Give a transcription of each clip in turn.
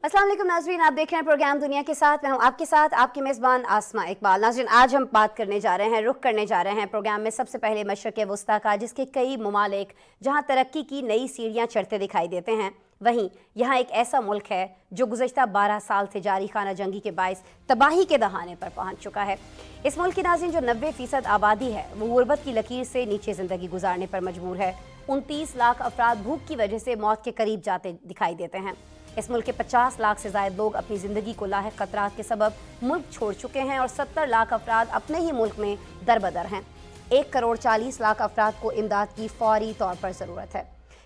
अस्सलाम वालेकुम नाज़रीन, आप देख रहे हैं प्रोग्राम दुनिया के साथ। मैं हूं आपके साथ आपकी मेज़बान आसमा इकबाल। नाज़रीन, आज हम बात करने जा रहे हैं, रुख करने जा रहे हैं प्रोग्राम में सबसे पहले मशरक़ वस्ता का, जिसके कई ममालिक जहां तरक्की की नई सीढ़ियां चढ़ते दिखाई देते हैं, वहीं यहाँ एक ऐसा मुल्क है जो गुज़श्ता 12 साल से जारी खाना जंगी के बायस तबाही के दहाने पर पहुँच चुका है। इस मुल्क की नाज़रीन जो 90% आबादी है वो गुर्बत की लकीर से नीचे ज़िंदगी गुजारने पर मजबूर है। 29 लाख अफराद भूख की वजह से मौत के करीब जाते दिखाई देते हैं। इस मुल्क के 50 लाख से ज़ायद लोग अपनी ज़िंदगी को लाहिक खतरात के सबब मुल्क छोड़ चुके हैं और 70 लाख अफराद अपने ही मुल्क में दरबदर हैं। 1 करोड़ 40 लाख अफराद को इमदाद की फौरी तौर पर ज़रूरत है।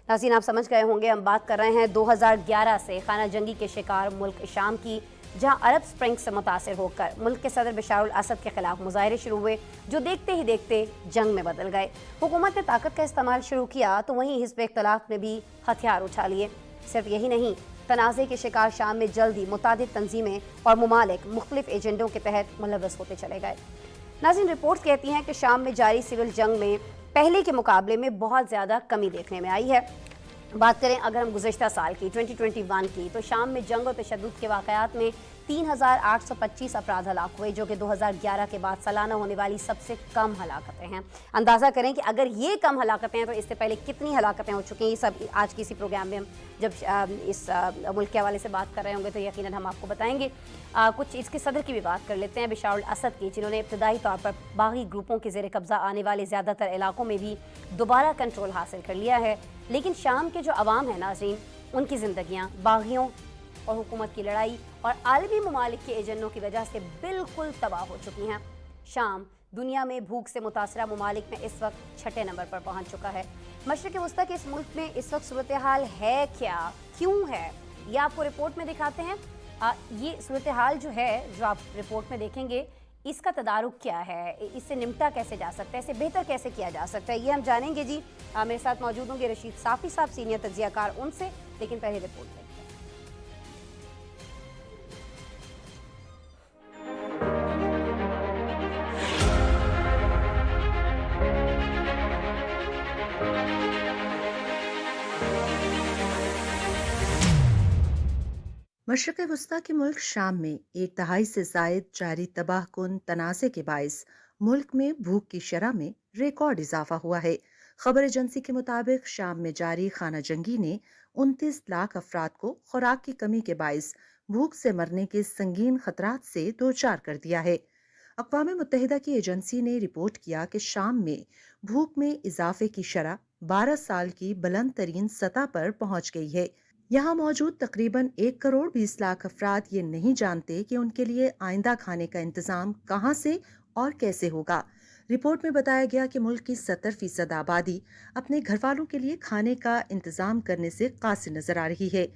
नाज़रीन, आप समझ गए होंगे हम बात कर रहे हैं 2011 से खाना जंगी के शिकार मुल्क शाम की, जहां अरब स्प्रिंग से मुतासिर होकर मुल्क के सदर बशार अल असद के खिलाफ मुजाहरे शुरू हुए, जो देखते ही देखते जंग में बदल गए। हुकूमत ने ताकत का इस्तेमाल शुरू किया तो वहीं हिज़्ब इख्तिलाफ ने भी हथियार उठा लिए। सिर्फ यही नहीं, तनाज़े के शिकार शाम में जल्दी मुतादिद तंजीमें और ममालिक मुख्तलिफ एजेंडों के तहत मुलव्वस होते चले गए। नाज़रीन, रिपोर्ट्स कहती हैं कि शाम में जारी सिविल जंग में पहले के मुकाबले में बहुत ज़्यादा कमी देखने में आई है। बात करें अगर हम गुज़श्ता साल की 2021 की, तो शाम में जंग और तशद्दुद के वाक़यात में 3825 अफराद हलाक हुए, जो कि 2011 के बाद सालाना होने वाली सबसे कम हलाकतें हैं। अंदाज़ा करें कि अगर ये कम हलाकतें हैं तो इससे पहले कितनी हलाकतें हो चुकी हैं। ये सब आज की इसी प्रोग्राम में हम जब इस मुल्क के हवाले से बात कर रहे होंगे तो यकीनन हम आपको बताएंगे। कुछ इसके सदर की भी बात कर लेते हैं, बशार अल असद की, जिन्होंने इब्तदाई तौर पर बागी ग्रुपों के ज़ेर कब्ज़ा आने वाले ज़्यादातर इलाकों में भी दोबारा कंट्रोल हासिल कर लिया है। लेकिन शाम के जो अवाम है नाज़रीन, उनकी ज़िंदगियाँ बागियों और हुकूमत की लड़ाई और आलमी ममालिक के एजेंडों की वजह से बिल्कुल तबाह हो चुकी हैं। शाम दुनिया में भूख से मुतासरा ममालिक में इस वक्त 6ठे नंबर पर पहुंच चुका है। मशरक़ वस्ता के इस मुल्क में इस वक्त सूरत हाल है क्या, क्यों है, ये आपको रिपोर्ट में दिखाते हैं। ये सूरत हाल जो है, जो आप रिपोर्ट में देखेंगे, इसका तदारुक क्या है, इससे निपटा कैसे जा सकता है, इसे बेहतर कैसे किया जा सकता है, ये हम जानेंगे जी। मेरे साथ मौजूद होंगे रशीद साफ़ी साहब, सीनियर तज्ज़ियाकार, उनसे। लेकिन पहले रिपोर्ट देखते हैं। मशरक़ वस्ता के मुल्क शाम में 1 दहाई से ज़ायद जारी तबाहकुन तनाज़े के बायस मुल्क में भूख की शरह में रिकॉर्ड इजाफा हुआ है। खबर एजेंसी के मुताबिक शाम में जारी खाना जंगी ने 29 लाख अफराद को खुराक की कमी के बायस भूख से मरने के संगीन खतरात से दो चार कर दिया है। अक़वाम मुत्तहिदा की एजेंसी ने रिपोर्ट किया कि शाम में भूख में इजाफे की शरह 12 साल की बुलंद तरीन सतह पर पहुंच गई है। यहाँ मौजूद तकरीबन 1 करोड़ 20 लाख अफराद ये नहीं जानते कि उनके लिए आइंदा खाने का इंतजाम कहाँ से और कैसे होगा। रिपोर्ट में बताया गया कि मुल्क की 70% आबादी अपने घर वालों के लिए खाने का इंतजाम करने से कासिर नजर आ रही है।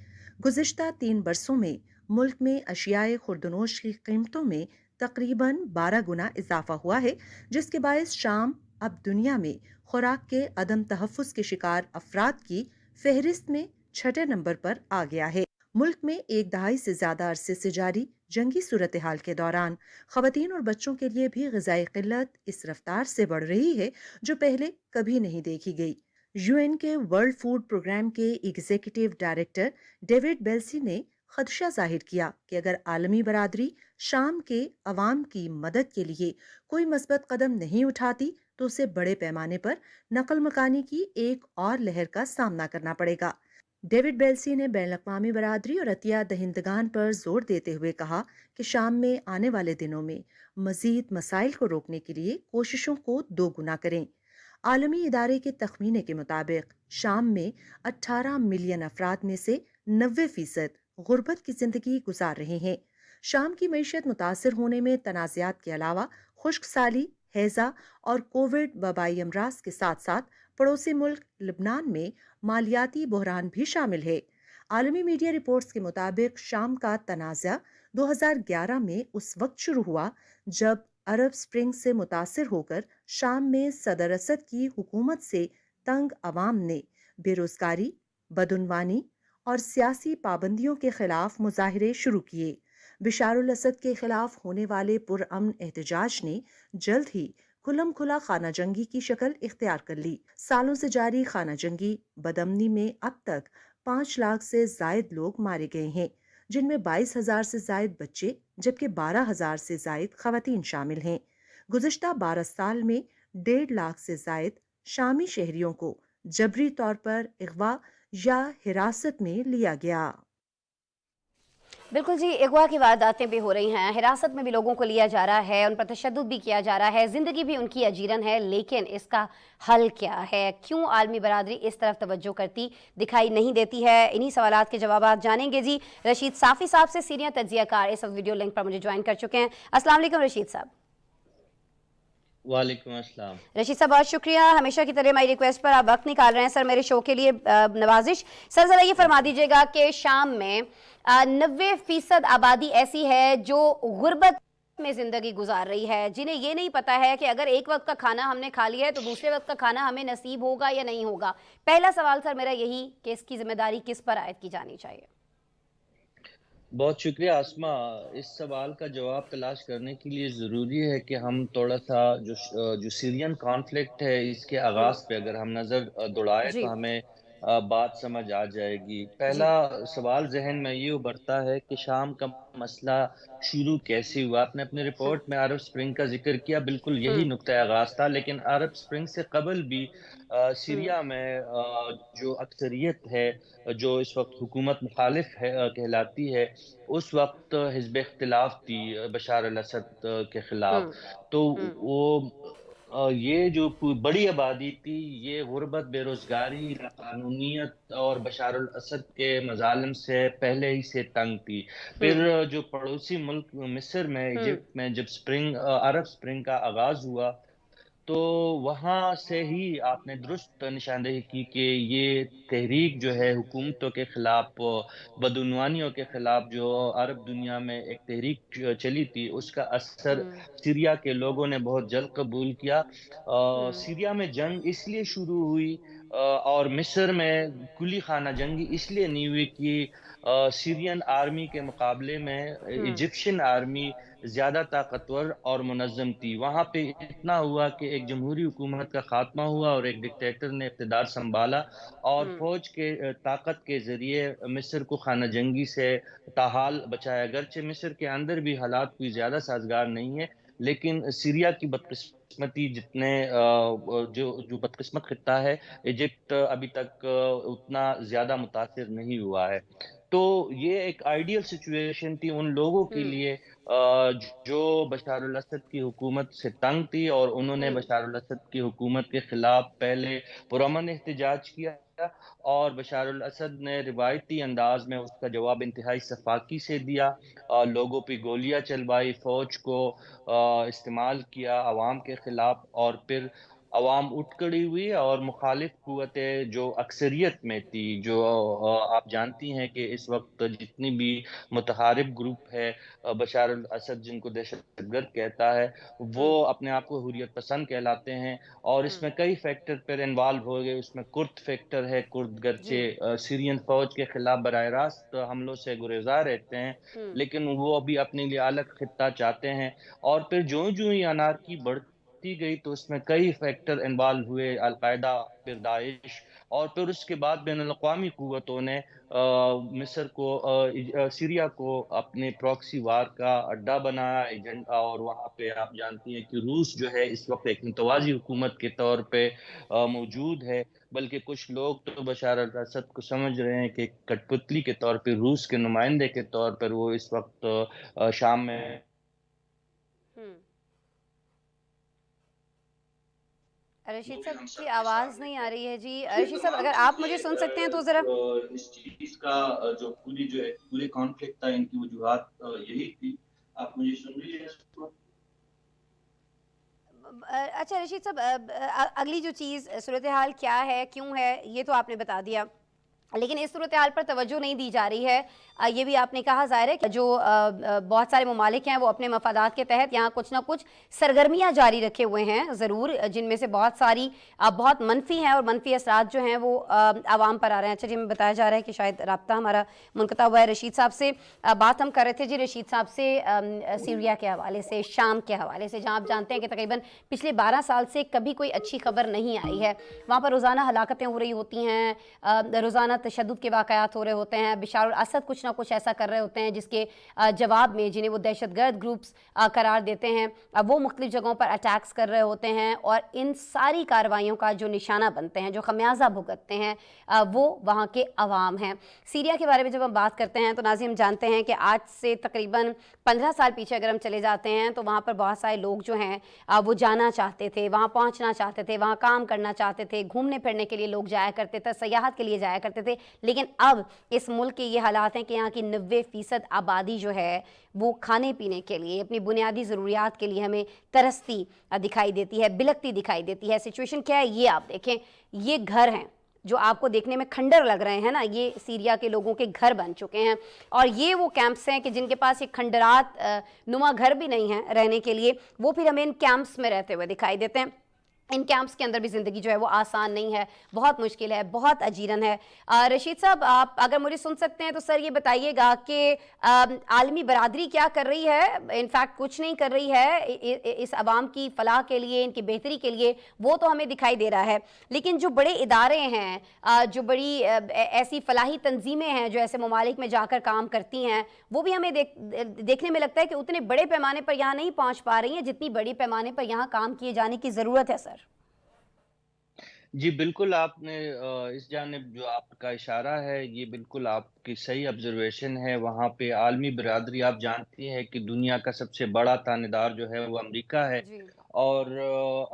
गुज़िश्ता 3 बरसों में मुल्क में अशियाए खुर्दनोश की कीमतों में तकरीबन 12 गुना इजाफा हुआ है, जिसके बायस शाम अब दुनिया में खुराक के अदम तहफ़्फ़ुज़ के शिकार अफराद की फहरिस्त में 6ठे नंबर पर आ गया है। मुल्क में 1 दहाई से ज्यादा अरसे से जारी जंगी सूरत हाल के दौरान खवातीन और बच्चों के लिए भी ग़िज़ाई क़िल्लत इस रफ्तार से बढ़ रही है जो पहले कभी नहीं देखी गई। यूएन के वर्ल्ड फूड प्रोग्राम के एग्जीक्यूटिव डायरेक्टर डेविड बेल्सी ने खदशा जाहिर किया कि अगर आलमी बरादरी शाम के अवाम की मदद के लिए कोई मस्बत कदम नहीं उठाती तो उसे बड़े पैमाने पर नकल मकानी की एक और लहर का सामना करना पड़ेगा। डेविड बेल्सी ने बैनुल-अक़वामी बरादरी और अतिया दहिंदगान पर जोर देते हुए कहा कि शाम में आने वाले दिनों में मजीद मसाइल को रोकने के लिए कोशिशों को दोगुना करें। आलमी इदारे के तखमीने के मुताबिक शाम में 18 मिलियन अफराद में से 90% गुर्बत की जिंदगी गुजार रहे हैं। शाम की मईशत मुतासर होने में तनाज़ात के अलावा खुश्क साली, हैजा और कोविड वबाई अमराज के साथ साथ पड़ोसी मुल्क लबनान में मालियाती बहरान भी शामिल है। आलमी मीडिया रिपोर्ट्स के मुताबिक शाम का तनाज़ा 2011 में उस वक्त शुरू हुआ जब अरब स्प्रिंग से मुतासिर होकर शाम में सदर असद की हुकूमत से तंग अवाम ने बेरोजगारी, बदउनवानी और सियासी पाबंदियों के खिलाफ मुजाहिरे शुरू किए। बशार अल असद के खिलाफ होने वाले पुरअमन एहतजाज ने जल्द ही खुलम खुला खाना जंगी की शक्ल इख्तियार कर ली। सालों से जारी खाना जंगी बदअमनी में अब तक 5 लाख से जायद लोग मारे गए हैं। جن میں 22,000 سے زائد بچے جبکہ 12,000 سے زائد خواتین شامل ہیں۔ گزشتہ 12 سال میں 1.5 لاکھ سے زائد شامی شہریوں کو جبری طور پر اغوا یا حراست میں لیا گیا۔ بالکل جی، اغوا کی وارداتیں بھی ہو رہی ہیں، حراست میں بھی لوگوں کو لیا جا رہا ہے، ان پر تشدد بھی کیا جا رہا ہے، زندگی بھی ان کی اجیرن ہے، لیکن اس کا حل کیا ہے؟ کیوں عالمی برادری اس طرف توجہ کرتی دکھائی نہیں دیتی ہے؟ انہی سوالات کے جوابات جانیں گے جی رشید صافی صاحب سے، سینئر تجزیہ کار اس وقت ویڈیو لنک پر مجھے جوائن کر چکے ہیں۔ السلام علیکم رشید صاحب۔ وعلیکم السلام۔ رشید صاحب بہت شکریہ، ہمیشہ کی طرح ہماری ریکویسٹ پر آپ وقت نکال رہے ہیں سر، میرے شو کے لیے نوازش۔ سر ذرا یہ فرما دیجیے گا کہ شام میں 90% آبادی ایسی ہے جو غربت میں زندگی گزار رہی ہے، جنہیں یہ نہیں پتا ہے کہ اگر ایک وقت کا کھانا ہم نے کھا لیا ہے تو دوسرے وقت کا کھانا ہمیں نصیب ہوگا یا نہیں ہوگا۔ پہلا سوال سر میرا یہی کہ اس کی ذمہ داری کس پر عائد کی جانی چاہیے؟ بہت شکریہ آسما، اس سوال کا جواب تلاش کرنے کے لیے ضروری ہے کہ ہم تھوڑا سا جو سیرین کانفلکٹ ہے اس کے آغاز پہ اگر ہم نظر دوڑائے جی تو ہمیں بات سمجھ آ جائے گی۔ جی پہلا سوال ذہن میں یہ ابھرتا ہے کہ شام کا مسئلہ شروع کیسے ہوا؟ آپ نے اپنی رپورٹ میں عرب سپرنگ کا ذکر کیا، بالکل یہی نقطہ آغاز تھا، لیکن عرب سپرنگ سے قبل بھی سیریا میں جو اکثریت ہے جو اس وقت حکومت مخالف کہلاتی ہے، اس وقت حزب اختلاف تھی بشار الاسد کے خلاف۔ تو وہ یہ جو بڑی آبادی تھی یہ غربت، بے روزگاری، لاقانونیت اور بشار الاسد کے مظالم سے پہلے ہی سے تنگ تھی۔ پھر جو پڑوسی ملک مصر میں، ایجپٹ میں جب عرب سپرنگ کا آغاز ہوا تو وہاں سے ہی آپ نے درست نشاندہی کی کہ یہ تحریک جو ہے حکومتوں کے خلاف، بدعنوانیوں کے خلاف جو عرب دنیا میں ایک تحریک چلی تھی، اس کا اثر سیریا کے لوگوں نے بہت جلد قبول کیا۔ سیریا میں جنگ اس لیے شروع ہوئی اور مصر میں کلی خانہ جنگی اس لیے نہیں ہوئی کہ سیرین آرمی کے مقابلے میں ایجپشن آرمی زیادہ طاقتور اور منظم تھی۔ وہاں پہ اتنا ہوا کہ ایک جمہوری حکومت کا خاتمہ ہوا اور ایک ڈکٹیٹر نے اقتدار سنبھالا اور فوج کے طاقت کے ذریعے مصر کو خانہ جنگی سے تاحال بچایا۔ اگرچہ مصر کے اندر بھی حالات کوئی زیادہ سازگار نہیں ہے، لیکن سیریا کی بدقسمتی جو بدقسمت خطہ ہے، ایجپٹ ابھی تک اتنا زیادہ متاثر نہیں ہوا ہے۔ تو یہ ایک آئیڈیل سچویشن تھی ان لوگوں کے لیے جو بشار الاسد کی حکومت سے تنگ تھی، اور انہوں نے بشار الاسد کی حکومت کے خلاف پہلے پرامن احتجاج کیا اور بشار الاسد نے روایتی انداز میں اس کا جواب انتہائی سفاکی سے دیا، لوگوں پہ گولیاں چلوائی، فوج کو استعمال کیا عوام کے خلاف، اور پھر عوام اٹھ کھڑی ہوئی اور مخالف قوتیں جو اکثریت میں تھی، جو آپ جانتی ہیں کہ اس وقت جتنی بھی متحارب گروپ ہے بشار الاسد جن کو دہشت گرد کہتا ہے، وہ اپنے آپ کو حریت پسند کہلاتے ہیں، اور اس میں کئی فیکٹر پر انوالو ہو گئے۔ اس میں کرد فیکٹر ہے، کرد گرچہ سیرین فوج کے خلاف براہ راست حملوں سے گریزاں رہتے ہیں، لیکن وہ ابھی اپنے لیے الگ خطہ چاہتے ہیں۔ اور پھر جو یہ انارکی بڑھتی گئی تو اس میں کئی فیکٹر انوالو ہوئے، القاعدہ، پھر داعش، اور پھر اس کے بعد بین الاقوامی قوتوں نے مصر کو، سیریا کو اپنے پراکسی وار کا اڈا بنایا ایجنڈا، اور وہاں پہ آپ جانتی ہیں کہ روس جو ہے اس وقت ایک متوازی حکومت کے طور پہ موجود ہے، بلکہ کچھ لوگ تو بشار الاسد کو سمجھ رہے ہیں کہ کٹ پتلی کے طور پہ، روس کے نمائندے کے طور پر وہ اس وقت شام میں رشید صاحب کی آواز نہیں آ رہی ہے جی۔ رشید صاحب اگر آپ مجھے سن سکتے ہیں تو ذرا۔ اس چیز کا جو پورے کانفلکٹ تھا، ان کی وجوہات یہی تھی۔ آپ مجھے سن رہی ہیں؟ اچھا رشید صاحب، اگلی جو چیز صورتحال کیا ہے، کیوں ہے، یہ تو آپ نے بتا دیا، لیکن اس صورتحال پر توجہ نہیں دی جا رہی ہے۔ یہ بھی آپ نے کہا، ظاہر ہے کہ جو بہت سارے ممالک ہیں وہ اپنے مفادات کے تحت یہاں کچھ نہ کچھ سرگرمیاں جاری رکھے ہوئے ہیں ضرور، جن میں سے بہت ساری بہت منفی ہیں، اور منفی اثرات جو ہیں وہ عوام پر آ رہے ہیں۔ اچھا جی، میں بتایا جا رہا ہے کہ شاید رابطہ ہمارا منقطع ہوا ہے۔ رشید صاحب سے بات ہم کر رہے تھے جی، رشید صاحب سے سیریا کے حوالے سے، شام کے حوالے سے، جہاں آپ جانتے ہیں کہ تقریباً پچھلے 12 سال سے کبھی کوئی اچھی خبر نہیں آئی ہے۔ وہاں پر روزانہ ہلاکتیں ہو رہی ہوتی ہیں، روزانہ तशद्दुद के वाक़यात हो रहे होते हैं, बशार अल-असद कुछ ना कुछ ऐसा कर रहे होते हैं जिसके जवाब में जिन्हें वो दहशतगर्द ग्रुप्स करार देते हैं, वो मुख्तलिफ़ जगहों पर अटैक्स कर रहे होते हैं और इन सारी कार्रवाइयों का जो निशाना बनते हैं, जो खमियाजा भुगतते हैं, वो वहाँ के अवाम हैं। सीरिया के बारे में जब हम बात करते हैं तो नाज़रीन हम जानते हैं कि आज से तकरीबन 15 साल पीछे अगर हम चले जाते हैं तो वहाँ पर बहुत सारे लोग जो हैं वो जाना चाहते थे, वहाँ पहुँचना चाहते थे, वहाँ काम करना चाहते थे, घूमने फिरने के लिए लोग जाया करते थे, सयाहत के लिए जाया करते थे। लेकिन अब इस मुल्क के ये हालात हैं कि यहाँ की 90% आबादी जो है वो खाने पीने के लिए, अपनी बुनियादी ज़रूरियात के लिए हमें तरसती दिखाई देती है, बिलखती दिखाई देती है। सिचुएशन क्या है ये आप देखें, ये घर हैं जो आपको देखने में खंडर लग रहे हैं ना, ये सीरिया के लोगों के घर बन चुके हैं और ये वो कैंप्स हैं कि जिनके पास ये खंडरात नुमा घर भी नहीं है रहने के लिए, वो फिर हमें इन कैंप्स में रहते हुए दिखाई देते हैं। इन कैंप्स के अंदर भी ज़िंदगी जो है वो आसान नहीं है, बहुत मुश्किल है, बहुत अजीरन है। रशीद साहब, आप अगर मुझे सुन सकते हैं तो सर ये बताइएगा कि आलमी बरादरी क्या कर रही है? इनफैक्ट कुछ नहीं कर रही है इस अवाम की फ़लाह के लिए, इनकी बेहतरी के लिए, वो तो हमें दिखाई दे रहा है। लेकिन जो बड़े इदारे हैं, जो बड़ी ऐसी फ़लाही तंजीमें हैं जो ऐसे ममालिक में जाकर काम करती हैं, वो भी हमें देखने में लगता है कि उतने बड़े पैमाने पर यहाँ नहीं पहुँच पा रही हैं जितनी बड़ी पैमाने पर यहाँ काम किए जाने की ज़रूरत है सर। जी, बिल्कुल आपने इस जानिब जो आपका इशारा है, ये बिल्कुल आपकी सही ऑब्ज़र्वेशन है। वहाँ पे आलमी बिरादरी आप जानती हैं कि दुनिया का सबसे बड़ा थानेदार जो है वो अमेरिका है जी। और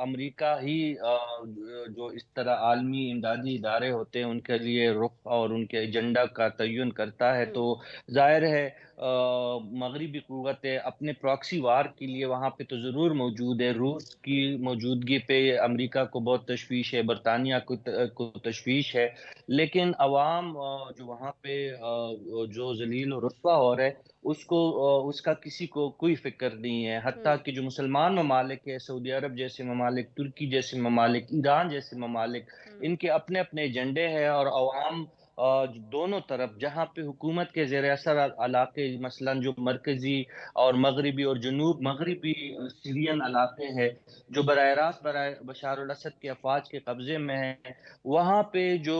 अमेरिका ही जो इस तरह आलमी इमदादी इदारे होते हैं, उनके लिए रुख़ और उनके एजेंडा का तयन करता है। तो ज़ाहिर है मग़रिबी क़ुव्वतें अपने प्रॉक्सी वार के लिए वहाँ पे तो ज़रूर मौजूद है। रूस की मौजूदगी पे अमेरिका को बहुत तशवीश है, बरतानिया को तशवीश है। लेकिन अवाम जो वहाँ पे जो ज़लील और रुस्वा हो रहा है, उसका किसी को कोई फ़िक्र नहीं है। हत्ता कि जो मुसलमान ममालिक है, सऊदी अरब जैसे ममालिक, तुर्की जैसे ममालिक, ईरान जैसे ममालिक, इनके अपने-अपने एजेंडे हैं और अवाम दोनों तरफ जहाँ पे हुकूमत के ज़ेर असर इलाके मसलन जो मरकज़ी और मग़रिबी और जनूब मग़रिबी सीरियन इलाके हैं, जो बराह रास्त बशार अल-असद के अफ़वाज के कब्ज़े में हैं, वहाँ पे जो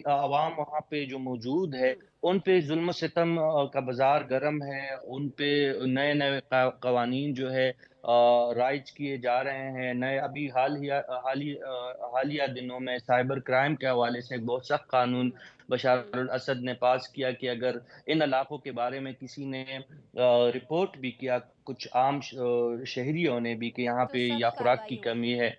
अवाम वहाँ पे जो मौजूद है, उन पे ज़ुल्म-ओ-सितम का बाज़ार गर्म है, उन पे नए-नए कवानीन जो है राइज किए जा रहे हैं। नए अभी हालिया दिनों में साइबर क्राइम के हवाले से एक बहुत सख्त कानून बशार अल-असद ने पास किया कि अगर इन इलाकों के बारे में किसी ने रिपोर्ट भी किया, कुछ आम शहरियों ने भी कि यहाँ तो पे या सख्त खुराक की कार्रवाई कमी होगी। है,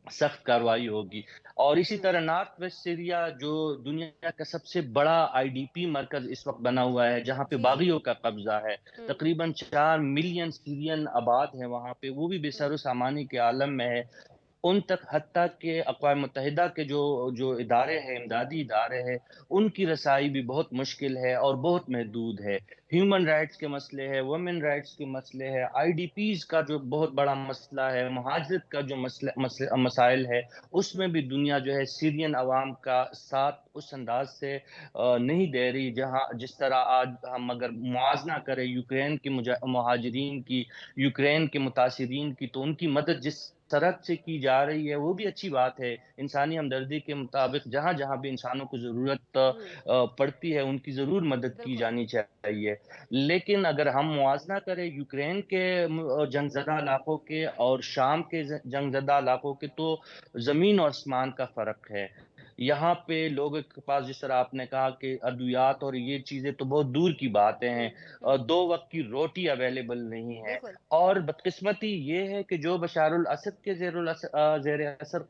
सख्त कार्रवाई होगी। और इसी तरह नॉर्थ वेस्ट सीरिया जो दुनिया का सबसे बड़ा आईडीपी मरकज़ इस वक़्त बना हुआ है, जहाँ पे जी। बाग़ियों का कब्ज़ा है। तकरीबन 4 मिलियन सीरियन आबाद हैं वहाँ पे, वो भी बेसरो-सामानी के आलम में है। उन तक हत्ता के अक़वाम मुत्तहिदा के जो जो इदारे हैं, इमदादी इदारे हैं, उनकी रसाई भी बहुत मुश्किल है और बहुत महदूद है। ह्यूमन राइट्स के मसले हैं, वुमेन राइट्स के मसले हैं, आईडीपीज़ का जो बहुत बड़ा मसला है, मुहाजिरत का जो मसाइल है, उसमें भी दुनिया जो है सीरियन अवाम का साथ उस अंदाज़ से नहीं दे रही, जिस तरह आज हम अगर मुआज़ना करें यूक्रेन के मुहाजिरीन की, यूक्रेन के मुतासिरीन की, तो उनकी मदद जिस तरह से की जा रही है, वो भी अच्छी बात है। इंसानी हमदर्दी के मुताबिक जहाँ-जहाँ भी इंसानों को ज़रूरत पड़ती है, उनकी ज़रूर मदद की बिल्कुल। जानी चाहिए। लेकिन अगर हम मुआज़ना करें यूक्रेन के जंगज़दा इलाकों के और शाम के जंगज़दा इलाकों के, तो ज़मीन और आसमान का फ़र्क है। यहाँ पे लोगों के पास जिस तरह आपने कहा कि अद्वियात और ये चीज़ें तो बहुत दूर की बातें हैं। 2 वक़्त की रोटी अवेलेबल नहीं है। बिल्कुल। और बदकिस्मती ये है कि जो बशार अल-असद के ज़ेर असर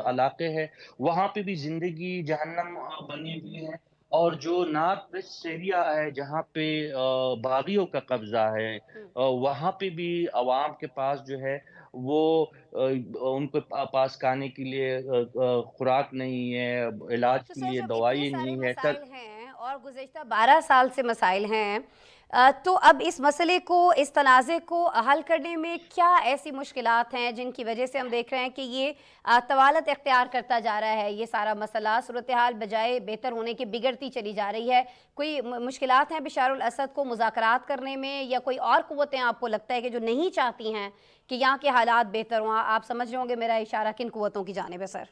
इलाके हैं, वहाँ पे भी ज़िंदगी जहन्नम बनी हुई है। और जो नॉर्थ वेस्ट सीरिया है, जहाँ पे बाग़ियों का कब्ज़ा है, वहाँ पे भी अवाम के पास जो है वो उनके पास खाने के लिए खुराक नहीं है, इलाज तो के सर लिए जब इतने दवाई सारे नहीं है। मसाइल हैं और गुज़िश्ता 12 साल से मसाइल हैं, तो अब इस मसले को, इस तनाज़े को हल करने में क्या ऐसी मुश्किलात हैं जिनकी वजह से हम देख रहे हैं कि ये तवालत इख्तियार करता जा रहा है, ये सारा मसला सूरत हाल बजाय बेहतर होने के बिगड़ती चली जा रही है? कोई मुश्किलात हैं बशार अल-असद को मुज़ाकरात करने में, या कोई और क़ुव्वतें आपको लगता है कि जो नहीं चाहती हैं कि यहाँ के हालात बेहतर हों? आप समझ रहे होंगे मेरा इशारा किन क़ुव्वतों की जानिब है सर?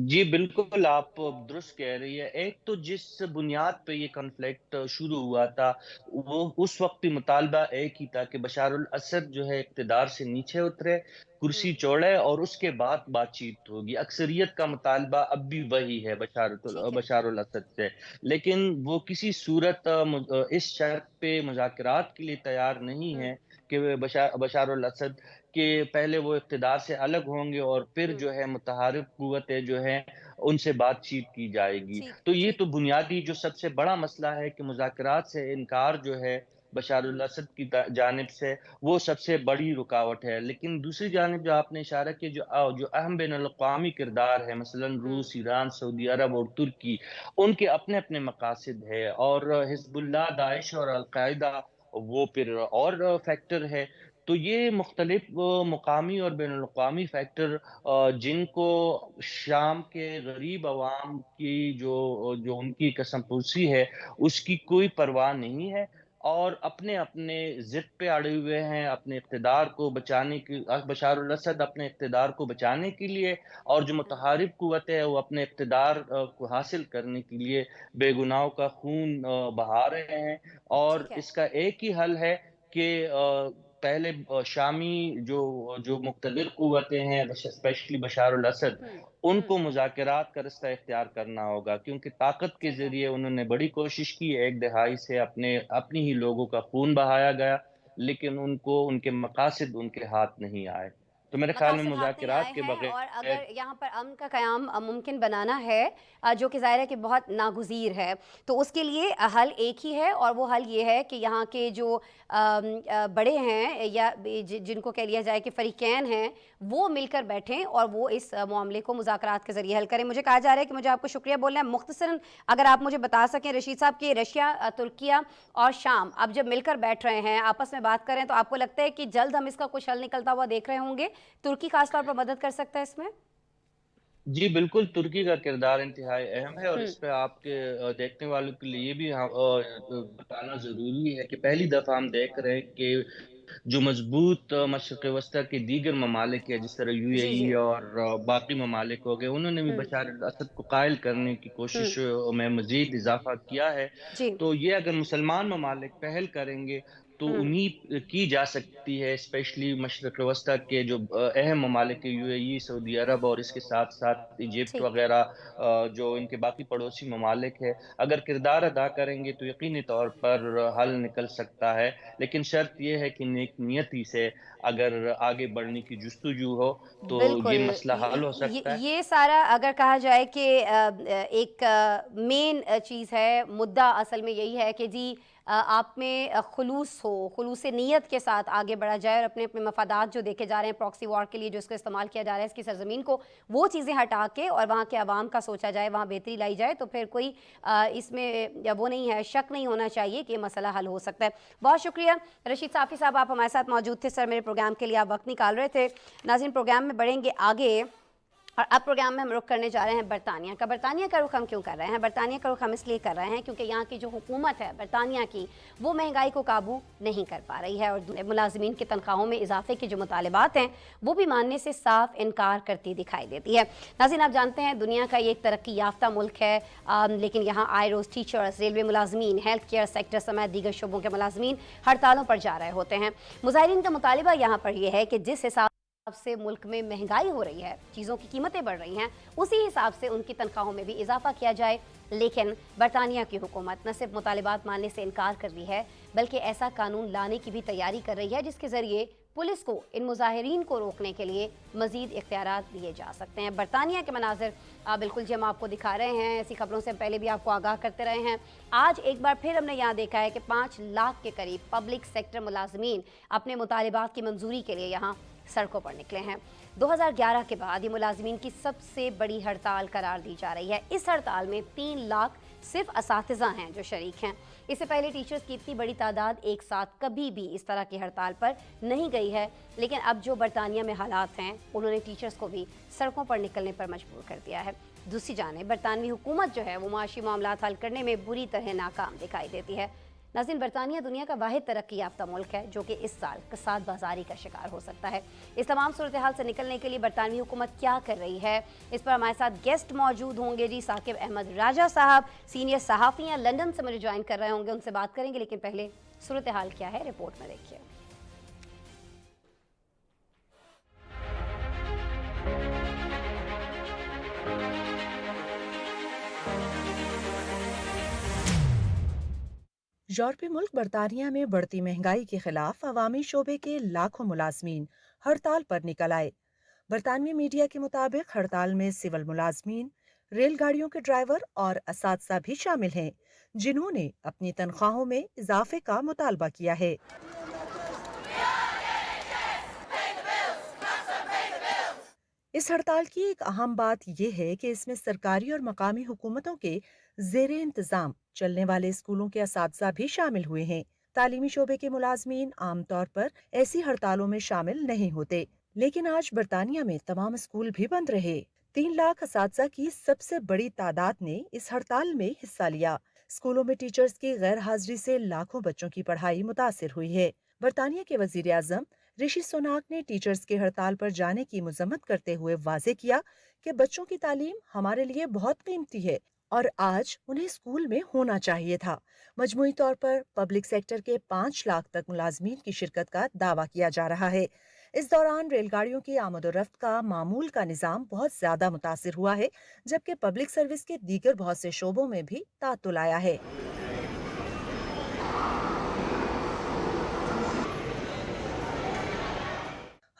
جی بالکل، آپ درست کہہ رہی ہے۔ ایک تو جس بنیاد پہ یہ کنفلکٹ شروع ہوا تھا، وہ اس وقت بھی مطالبہ ایک ہی تھا کہ بشار الاسد جو ہے اقتدار سے نیچے اترے، ہوں، کرسی چھوڑے اور اس کے بعد بات چیت ہوگی۔ اکثریت کا ٹھیک مطالبہ اب بھی وہی ہے ٹھیک ہے بشار الاسد سے، لیکن وہ کسی صورت اس شرط پہ مذاکرات کے لیے تیار نہیں ہوں ہے کہ بشار الاسد کہ پہلے وہ اقتدار سے الگ ہوں گے اور پھر ہوں جو ہے متحارب قوتیں جو ہیں ان سے بات چیت کی جائے گی۔ ٹھیک تو یہ ٹھیک تو بنیادی جو سب سے بڑا مسئلہ ہے کہ مذاکرات سے انکار جو ہے بشار الاسد کی جانب سے، وہ سب سے بڑی رکاوٹ ہے۔ لیکن دوسری جانب جو آپ نے اشارہ کیا، جو اہم بین الاقوامی کردار ہے، مثلا ہوں روس، ایران، سعودی عرب اور ترکی، ان کے اپنے اپنے مقاصد ہے، اور حزب اللہ، داعش اور القاعدہ وہ پھر اور فیکٹر ہے۔ تو یہ مختلف مقامی اور بین الاقوامی فیکٹر جن کو شام کے غریب عوام کی جو ان کی قسم پرسی ہے، اس کی کوئی پرواہ نہیں ہے، اور اپنے اپنے ضد پہ اڑے ہوئے ہیں اپنے اقتدار کو بچانے کی۔ بشار الاسد اپنے اقتدار کو بچانے کے لیے، اور جو ہاں متحارب قوتیں ہیں وہ اپنے اقتدار کو حاصل کرنے کے لیے بے گناہوں کا خون بہا رہے ہیں۔ اور ٹھیک ہے اس کا ایک ہی حل ہے کہ پہلے شامی جو مقتدر قوتیں ہیں، اسپیشلی بشار الاسد، ہوں ان ہوں کو مذاکرات کا رستہ اختیار کرنا ہوگا، کیونکہ طاقت کے ٹھیک ہے ذریعے انہوں نے بڑی کوشش کی، ایک دہائی سے اپنی ہی لوگوں کا خون بہایا گیا، لیکن ان کو ان کے مقاصد ان کے ہاتھ نہیں آئے۔ تو میرے خیال میں مقاصد ہاتھ نہیں آئے مذاکرات کے ہیں، اور بغیر اگر یہاں پر امن کا قیام ممکن بنانا ہے، جو کہ ظاہر ہے کہ بہت ناگزیر ہے، تو اس کے لیے حل ایک ہی ہے، اور وہ حل یہ ہے کہ یہاں کے جو بڑے ہیں، یا جن کو کہہ لیا جائے کہ فریقین ہیں، وہ مل کر بیٹھیں اور وہ اس معاملے کو مذاکرات کے ذریعے حل کریں۔ مجھے کہا جا رہا ہے کہ مجھے آپ کو شکریہ بولنا ہے، مختصراً اگر آپ مجھے بتا سکیں رشید صاحب کہ رشیا، ترکیہ اور شام اب جب مل کر بیٹھ رہے ہیں، آپس میں بات کر رہے ہیں، تو آپ کو لگتا ہے کہ جلد ہم اس کا کچھ حل نکلتا ہوا دیکھ رہے ہوں گے؟ ترکی خاص طور پر مدد کر سکتا ہے اس میں؟ جی بالکل، ترکی کا کردار انتہائی اہم ہے، اور ہوں اس پہ آپ کے دیکھنے والوں کے لیے یہ بھی بتانا ضروری ہے کہ پہلی دفعہ ہم دیکھ رہے ہیں کہ جو مضبوط مشرق وسطی کے دیگر ممالک ہیں، جس طرح یو اے جی ای جی اور باقی ممالک ہو گئے، انہوں نے بھی ہوں بشار الاسد کو قائل کرنے کی ہوں کوشش میں مزید اضافہ کیا ہے۔ جی تو یہ اگر مسلمان ممالک پہل کریں گے تو ہوں امید کی جا سکتی ہے، اسپیشلی مشرق وسطی کے جو اہم ممالک یو اے ای، سعودی عرب اور اس کے ساتھ ساتھ ایجپٹ ٹھیک وغیرہ، جو ان کے باقی پڑوسی ممالک ہے، اگر کردار ادا کریں گے تو یقینی طور پر حل نکل سکتا ہے۔ لیکن شرط یہ ہے کہ نیک نیتی سے اگر آگے بڑھنے کی جستجو ہو تو بالکل، یہ مسئلہ حل ہو سکتا ہے۔ یہ سارا اگر کہا جائے کہ ایک مین چیز ہے، مدعا اصل میں یہی ہے کہ جی آپ میں خلوص ہو، خلوص نیت کے ساتھ آگے بڑھا جائے، اور اپنے اپنے مفادات جو دیکھے جا رہے ہیں پراکسی وار کے لیے جو اس کو استعمال کیا جا رہا ہے اس کی سرزمین کو، وہ چیزیں ہٹا کے اور وہاں کے عوام کا سوچا جائے، وہاں بہتری لائی جائے، تو پھر کوئی اس میں وہ نہیں ہے، شک نہیں ہونا چاہیے کہ یہ مسئلہ حل ہو سکتا ہے۔ بہت شکریہ رشید صافی صاحب، آپ ہمارے ساتھ موجود تھے سر، میرے پروگرام کے لیے آپ وقت نکال رہے تھے۔ ناظرین، پروگرام میں بڑھیں گے آگے، اور اب پروگرام میں ہم رخ کرنے جا رہے ہیں برطانیہ کا۔ برطانیہ کا رخ ہم کیوں کر رہے ہیں؟ برطانیہ کا رخ ہم اس لیے کر رہے ہیں کیونکہ یہاں کی جو حکومت ہے برطانیہ کی، وہ مہنگائی کو قابو نہیں کر پا رہی ہے، اور ملازمین کی تنخواہوں میں اضافے کے جو مطالبات ہیں وہ بھی ماننے سے صاف انکار کرتی دکھائی دیتی ہے۔ ناظرین، آپ جانتے ہیں دنیا کا یہ ایک ترقی یافتہ ملک ہے، لیکن یہاں آئے روز ٹیچرز، ریلوے ملازمین، ہیلتھ کیئر سیکٹر سمیت دیگر شعبوں کے ملازمین ہڑتالوں پر جا رہے ہوتے ہیں۔ مظاہرین کا مطالبہ یہاں پر یہ ہے کہ جس حساب سے ملک میں مہنگائی ہو رہی ہے، چیزوں کی قیمتیں بڑھ رہی ہیں، اسی حساب سے ان کی تنخواہوں میں بھی اضافہ کیا جائے۔ لیکن برطانیہ کی حکومت نہ صرف مطالبات ماننے سے انکار کر رہی ہے، بلکہ ایسا قانون لانے کی بھی تیاری کر رہی ہے جس کے ذریعے پولیس کو ان مظاہرین کو روکنے کے لیے مزید اختیارات دیے جا سکتے ہیں۔ برطانیہ کے مناظر بالکل جی ہم آپ کو دکھا رہے ہیں، ایسی خبروں سے پہلے بھی آپ کو آگاہ کرتے رہے ہیں۔ آج ایک بار پھر ہم نے یہاں دیکھا ہے کہ 5 لاکھ کے قریب پبلک سیکٹر ملازمین اپنے مطالبات کی منظوری کے لیے یہاں سڑکوں پر نکلے ہیں۔ 2011 کے بعد یہ ملازمین کی سب سے بڑی ہڑتال قرار دی جا رہی ہے۔ اس ہڑتال میں 3 لاکھ صرف اساتذہ ہیں جو شریک ہیں۔ اس سے پہلے ٹیچرز کی اتنی بڑی تعداد ایک ساتھ کبھی بھی اس طرح کی ہڑتال پر نہیں گئی ہے، لیکن اب جو برطانیہ میں حالات ہیں انہوں نے ٹیچرز کو بھی سڑکوں پر نکلنے پر مجبور کر دیا ہے۔ دوسری جانب برطانوی حکومت جو ہے وہ معاشی معاملات حل کرنے میں بری طرح ناکام دکھائی دیتی ہے۔ नाज़रीन, बरतानिया दुनिया का वाहिद तरक्की याफ्ता मुल्क है जो कि इस साल कसाद बाजारी का शिकार हो सकता है। इस तमाम सूरत हाल से निकलने के लिए बरतानवी हुकूमत क्या कर रही है, इस पर हमारे साथ गेस्ट मौजूद होंगे जी। साकिब अहमद राजा साहब सीनियर सहाफ़ी हैं, लंदन से मुझे ज्वाइन कर रहे होंगे, उनसे बात करेंगे। लेकिन पहले सूरत हाल क्या है रिपोर्ट में देखिए। यूरोपीय मुल्क बरतानिया में बढ़ती महंगाई के खिलाफ अवामी शोबे के लाखों मुलाजमीन हड़ताल पर निकल आए। बरतानवी मीडिया के मुताबिक हड़ताल में सिविल मुलाजमीन, रेलगाड़ियों के ड्राइवर और असातिज़ा भी शामिल हैं, जिन्होंने अपनी तनख्वाहों में इजाफे का मुतालबा किया है। इस हड़ताल की एक अहम बात यह है कि इसमें सरकारी और मकामी हुकूमतों के ज़ेरे इंतजाम चलने वाले स्कूलों के असातिज़ा भी शामिल हुए हैं। तालीमी शोबे के मुलाजमीन आमतौर पर ऐसी हड़तालों में शामिल नहीं होते, लेकिन आज बरतानिया में तमाम स्कूल भी बंद रहे। 3 लाख असातिज़ा की सबसे बड़ी तादाद ने इस हड़ताल में हिस्सा लिया। स्कूलों में टीचर्स की गैर हाजिरी से लाखों बच्चों की पढ़ाई मुतासिर हुई है। बरतानिया के वजीर आजम ऋषि सुनाक ने टीचर्स के हड़ताल पर जाने की मजम्मत करते हुए वाजे किया कि बच्चों की तालीम हमारे लिए बहुत कीमती है और आज उन्हें स्कूल में होना चाहिए था। मजमूई तौर पर पब्लिक सेक्टर के 5 लाख तक मुलाजमीन की शिरकत का दावा किया जा रहा है। इस दौरान रेलगाड़ियों की आमदोरफ्त का मामूल का निज़ाम बहुत ज्यादा मुतासिर हुआ है, जबकि पब्लिक सर्विस के दीगर बहुत से शोबों में भी तातुल आया है।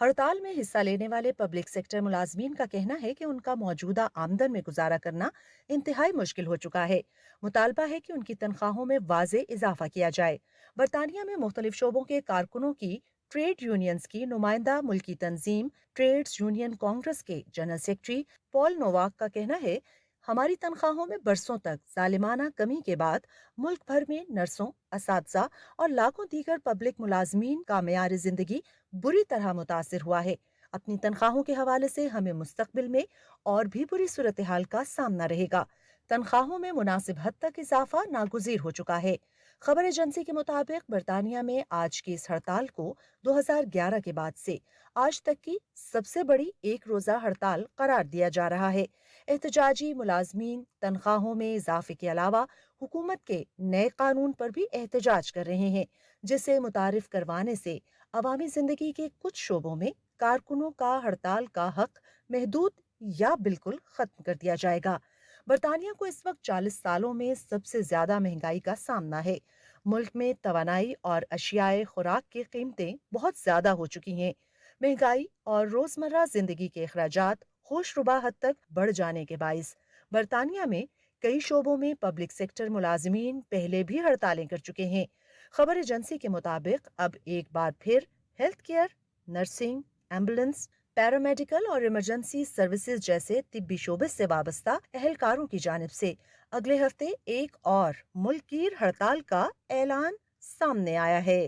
हड़ताल में हिस्सा लेने वाले पब्लिक सेक्टर मुलाजमीन का कहना है कि उनका मौजूदा आमदन में गुजारा करना इंतहाई मुश्किल हो चुका है। मुतालबा है कि उनकी तनख्वाहों में वाजे इजाफा किया जाए। बरतानिया में मुख्तलिफ शोबों के कारकुनों की ट्रेड यूनियंस की नुमाइंदा मुल्की तंजीम ट्रेड्स यूनियन कांग्रेस के जनरल सेक्रेटरी पॉल नोवाक का कहना है, हमारी तनख्वाहों में बरसों तक जालिमाना कमी के बाद मुल्क भर में नर्सों, असातिज़ा और लाखों दीगर पब्लिक मुलाजमीन का मेयार जिंदगी बुरी तरह मुतासिर हुआ है। अपनी तनख्वाहों के हवाले से हमें मुस्तकबिल में और भी बुरी सूरत हाल का सामना रहेगा। तनख्वाहों में मुनासिब हद तक इजाफा नागुज़ीर हो चुका है। खबर एजेंसी के मुताबिक बरतानिया में आज की इस हड़ताल को 2011 के बाद से आज तक की सबसे बड़ी एक रोज़ा हड़ताल करार दिया जा रहा है। एहतजाजी मुलाजमीन तनख्वाहों में इजाफे के अलावा हुकूमत के नए कानून पर भी एहतजाज कर रहे हैं, जिसे मुतारिफ करवाने से अवामी जिंदगी के कुछ शोबों में कारकुनों का हड़ताल का हक महदूद या बिल्कुल खत्म कर दिया जाएगा। बरतानिया को इस वक्त 40 सालों में सबसे ज्यादा महंगाई का सामना है। मुल्क में तवानाई और अशियाए खुराक की कीमतें बहुत ज्यादा हो चुकी हैं। महंगाई और रोजमर्रा जिंदगी के अखराजात होशरुबा हद तक बढ़ जाने के बाइस बरतानिया में कई शोबों में पब्लिक सेक्टर मुलाजमीन पहले भी हड़तालें कर चुके हैं। खबर एजेंसी के मुताबिक अब एक बार फिर health care, nursing, ambulance, paramedical और इमरजेंसी सर्विसेज जैसे तिब्बी शोबे से वाबस्ता एहलकारों की जानिब से अगले हफ्ते एक और मुल्कगीर हड़ताल का ऐलान सामने आया है।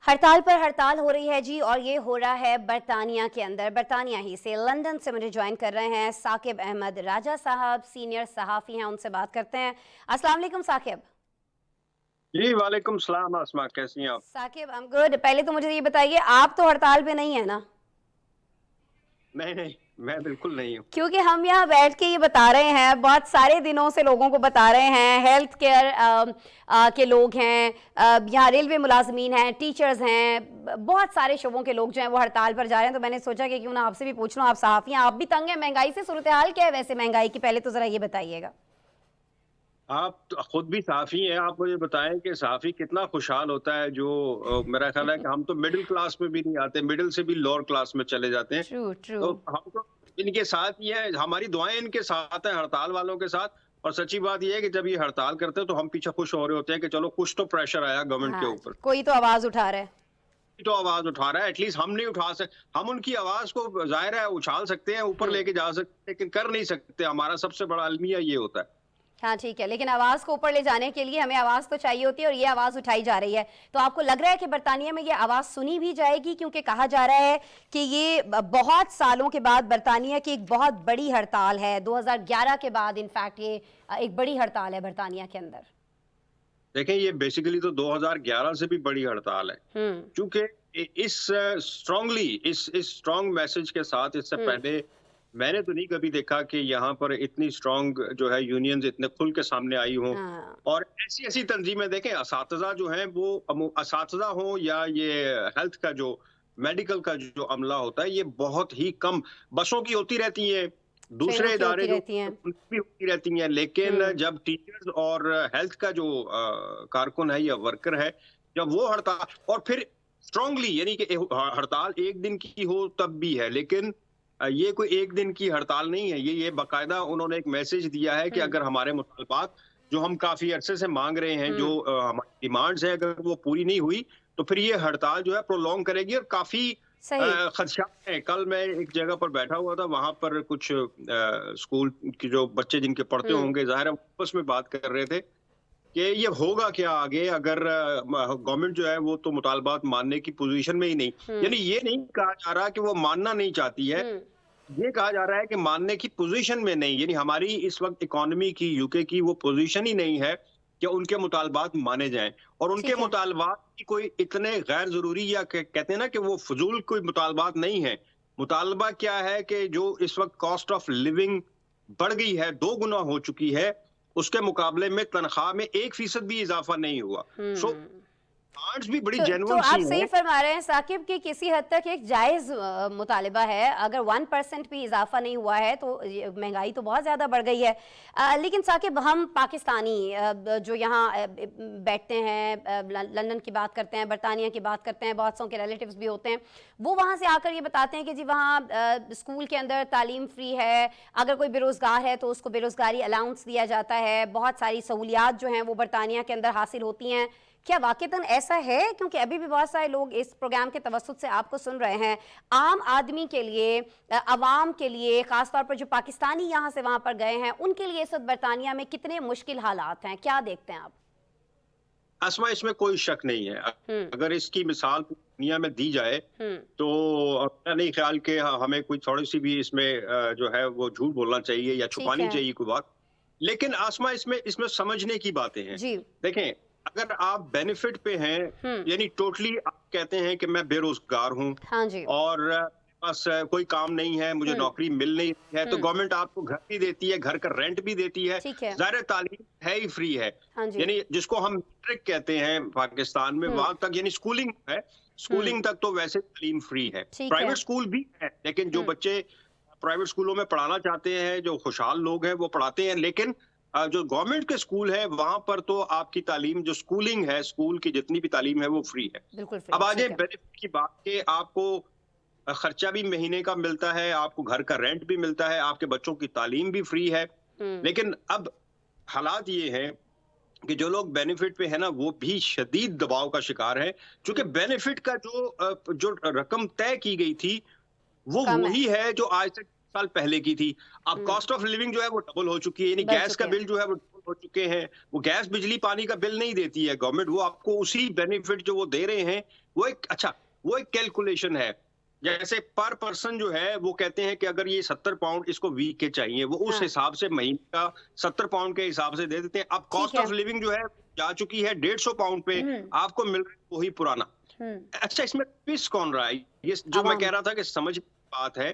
हड़ताल पर हड़ताल हो रही है जी, और ये हो रहा है बरतानिया के अंदर। बरतानिया ही से लंदन से मुझे ज्वाइन कर रहे हैं साकिब अहमद राजा साहब, सीनियर सहाफ़ी हैं, उनसे बात करते हैं। अस्सलाम वालेकुम साकिब। जी वालेकुम सलाम आसमा, कैसी हैं आप? Saqib I am good. पहले तो मुझे ये बताइए, आप तो हड़ताल पे नहीं है ना? नहीं, मैं बिल्कुल नहीं हूँ। क्योंकि हम यहाँ बैठ के ये बता रहे हैं, बहुत सारे दिनों से लोगों को बता रहे हैं, हेल्थ केयर के लोग हैं, यहाँ रेलवे मुलाजमीन हैं, टीचर्स हैं, बहुत सारे शोबों के लोग जो हैं वो हड़ताल पर जा रहे हैं। तो मैंने सोचा कि क्यों ना आपसे भी पूछ लूँ, आप सहाफ़ी हैं, आप भी तंग हैं महंगाई से। सूरत हाल क्या है वैसे महंगाई की, पहले तो ज़रा ये बताइएगा। आप तो खुद भी साफ़ी हैं, आप मुझे बताएं कि साफ़ी कितना खुशहाल होता है जो मेरा ख्याल है कि हम तो मिडिल क्लास में भी नहीं आते, मिडिल से भी लोअर क्लास में चले जाते हैं। True true. तो हम तो इनके साथ ही हैं, हमारी दुआएं इनके साथ हैं, हड़ताल वालों के साथ। और सच्ची बात यह है कि जब ये हड़ताल करते हैं तो हम पीछे खुश हो रहे होते हैं कि चलो कुछ तो प्रेशर आया गवर्नमेंट के ऊपर, कोई तो आवाज़ उठा रहा है, तो आवाज उठा रहा है। एटलीस्ट हम नहीं उठा सकते, हम उनकी आवाज को जाहिर है उछाल सकते हैं, ऊपर लेके जा सकते हैं, लेकिन कर नहीं सकते। हमारा सबसे बड़ा अलमिया ये होता है। ہاں ٹھیک ہے، لیکن آواز کو اوپر لے جانے کے لیے ہمیں آواز تو چاہیے ہوتی ہے اور یہ آواز اٹھائی جا رہی ہے، تو آپ کو لگ رہا ہے کہ برطانیہ میں یہ آواز سنی بھی جائے گی؟ کیونکہ کہا جا رہا ہے کہ یہ بہت سالوں کے بعد برطانیہ کی ایک بہت بڑی ہڑتال ہے، 2011 کے بعد انفیکٹ یہ ایک بڑی ہڑتال ہے برطانیہ کے اندر۔ دیکھیں یہ بیسیکلی تو 2011 سے بھی بڑی ہڑتال ہے، چونکہ اس اسٹرانگلی اس اسٹرانگ میسج کے ساتھ اس سے پہلے میں نے تو نہیں کبھی دیکھا کہ یہاں پر اتنی اسٹرانگ جو ہے یونینز اتنے کھل کے سامنے آئی ہوں، اور ایسی تنظیمیں دیکھیں، اساتذہ جو ہیں وہ اساتذہ ہوں یا یہ ہیلتھ کا جو میڈیکل کا جو عملہ ہوتا ہے یہ بہت ہی کم، بسوں کی ہوتی رہتی ہیں، دوسرے ادارے جو ان کی بھی ہوتی رہتی ہیں، لیکن جب ٹیچرز اور ہیلتھ کا جو کارکن ہے یا ورکر ہے جب وہ ہڑتال، اور پھر اسٹرانگلی یعنی کہ ہڑتال ایک دن کی ہو تب بھی ہے، لیکن یہ کوئی ایک دن کی ہڑتال نہیں ہے، یہ باقاعدہ انہوں نے ایک میسج دیا ہے کہ اگر ہمارے مطالبات جو ہم کافی عرصے سے مانگ رہے ہیں، جو ہماری ڈیمانڈز ہیں، اگر وہ پوری نہیں ہوئی تو پھر یہ ہڑتال جو ہے پرولونگ کرے گی، اور کافی خدشات ہیں۔ کل میں ایک جگہ پر بیٹھا ہوا تھا، وہاں پر کچھ اسکول کے جو بچے جن کے پڑھتے ہوں گے ظاہر ہے آپس میں بات کر رہے تھے کہ یہ ہوگا کیا آگے اگر گورنمنٹ جو ہے وہ تو مطالبات ماننے کی پوزیشن میں ہی نہیں، یعنی یہ نہیں کہا جا رہا کہ وہ ماننا نہیں چاہتی ہے، یہ کہا جا رہا ہے کہ ماننے کی پوزیشن میں نہیں، یعنی ہماری اس وقت اکانومی کی یو کے کی وہ پوزیشن ہی نہیں ہے کہ ان کے مطالبات مانے جائیں، اور ان کے مطالبات کی کوئی اتنے غیر ضروری یا کہتے ہیں نا کہ وہ فضول کوئی مطالبات نہیں ہیں۔ مطالبہ کیا ہے کہ جو اس وقت کاسٹ آف لیونگ بڑھ گئی ہے، 2 گنا ہو چکی ہے، اس کے مقابلے میں تنخواہ میں 1% بھی اضافہ نہیں ہوا، سو بھی بڑی تو جینوئن آپ سی صحیح ہیں۔ فرما رہے ہیں ثاقب کہ کسی حد تک ایک جائز مطالبہ ہے، اگر 1% بھی اضافہ نہیں ہوا ہے تو مہنگائی تو بہت زیادہ بڑھ گئی ہے، لیکن ثاقب ہم پاکستانی جو یہاں بیٹھتے ہیں، لندن کی بات کرتے ہیں، برطانیہ کی بات کرتے ہیں، بہت سو کے ریلیٹیوز بھی ہوتے ہیں، وہ وہاں سے آ کر یہ بتاتے ہیں کہ جی وہاں اسکول کے اندر تعلیم فری ہے، اگر کوئی بے روزگار ہے تو اس کو بے روزگاری الاؤنس دیا جاتا ہے، بہت ساری سہولیات جو ہیں وہ برطانیہ کے اندر حاصل ہوتی ہیں۔ کیا واقعتاً ایسا ہے؟ کیونکہ ابھی بھی بہت سارے لوگ اس پروگرام کے توسط سے آپ کو سن رہے ہیں، عام آدمی کے لیے، عوام کے لیے، خاص طور پر جو پاکستانی یہاں سے وہاں پر گئے ہیں، ان کے لیے اس وقت برطانیہ میں کتنے مشکل حالات ہیں؟ کیا دیکھتے ہیں آپ؟ اسما اس میں کوئی شک نہیں ہے، اگر اس کی مثال دنیا میں دی جائے تو میرا نہیں خیال کہ ہمیں کوئی تھوڑی سی بھی اس میں جو ہے وہ جھوٹ بولنا چاہیے یا چھپانی چاہیے کوئی بات، لیکن آسما اس میں سمجھنے کی باتیں ہیں۔ دیکھیں اگر آپ بینیفٹ پہ ہیں، یعنی ٹوٹلی آپ کہتے ہیں کہ میں بے روزگار ہوں اور بس کوئی کام نہیں ہے، مجھے نوکری مل نہیں ہے، تو گورنمنٹ آپ کو گھر بھی دیتی ہے، گھر کا رینٹ بھی دیتی ہے، ظاہر تعلیم ہے ہی فری ہے، یعنی جس کو ہم میٹرک کہتے ہیں پاکستان میں، وہاں تک یعنی سکولنگ ہے، سکولنگ تک تو ویسے تعلیم فری ہے، پرائیویٹ سکول بھی ہے، لیکن جو بچے پرائیویٹ سکولوں میں پڑھانا چاہتے ہیں، جو خوشحال لوگ ہیں وہ پڑھاتے ہیں، لیکن جو گورنمنٹ کے سکول ہے وہاں پر تو آپ کی تعلیم جو سکولنگ ہے، سکول کی جتنی بھی تعلیم ہے وہ فری ہے۔ اب آ جائیں بینیفٹ کی بات کہ آپ کو خرچہ بھی مہینے کا ملتا ہے، آپ کو گھر کا رینٹ بھی ملتا ہے، آپ کے بچوں کی تعلیم بھی فری ہے، لیکن اب حالات یہ ہیں کہ جو لوگ بینیفٹ پہ ہیں نا وہ بھی شدید دباؤ کا شکار ہے، چونکہ بینیفٹ کا جو رقم طے کی گئی تھی وہ وہی ہے جو آج سے سال پہلے کی تھی۔ اب کاسٹ آف لیونگ جو ہے وہ ڈبل ہو چکی ہے، یعنی گیس کا بل جو ہے وہ ڈبل ہو چکے ہیں، وہ گیس بجلی پانی کا بل نہیں دیتی ہے گورنمنٹ، وہ آپ کو اسی بینیفٹ جو وہ دے رہے ہیں وہ ایک کیلکولیشن ہے، جیسے پر پرسن جو ہے وہ کہتے ہیں کہ اگر یہ 70 پاؤنڈ اس کو ویک کے چاہیے، وہ اس حساب سے مہینے کا 70 پاؤنڈ کے حساب سے دے دیتے ہیں۔ اب کاسٹ آف لیونگ جو ہے جا چکی ہے 150 پاؤنڈ پہ، آپ کو مل رہا ہے وہی پرانا۔ اچھا اس میں پس کون رہا ہے؟ یہ جو میں کہہ رہا تھا کہ سمجھ بات ہے،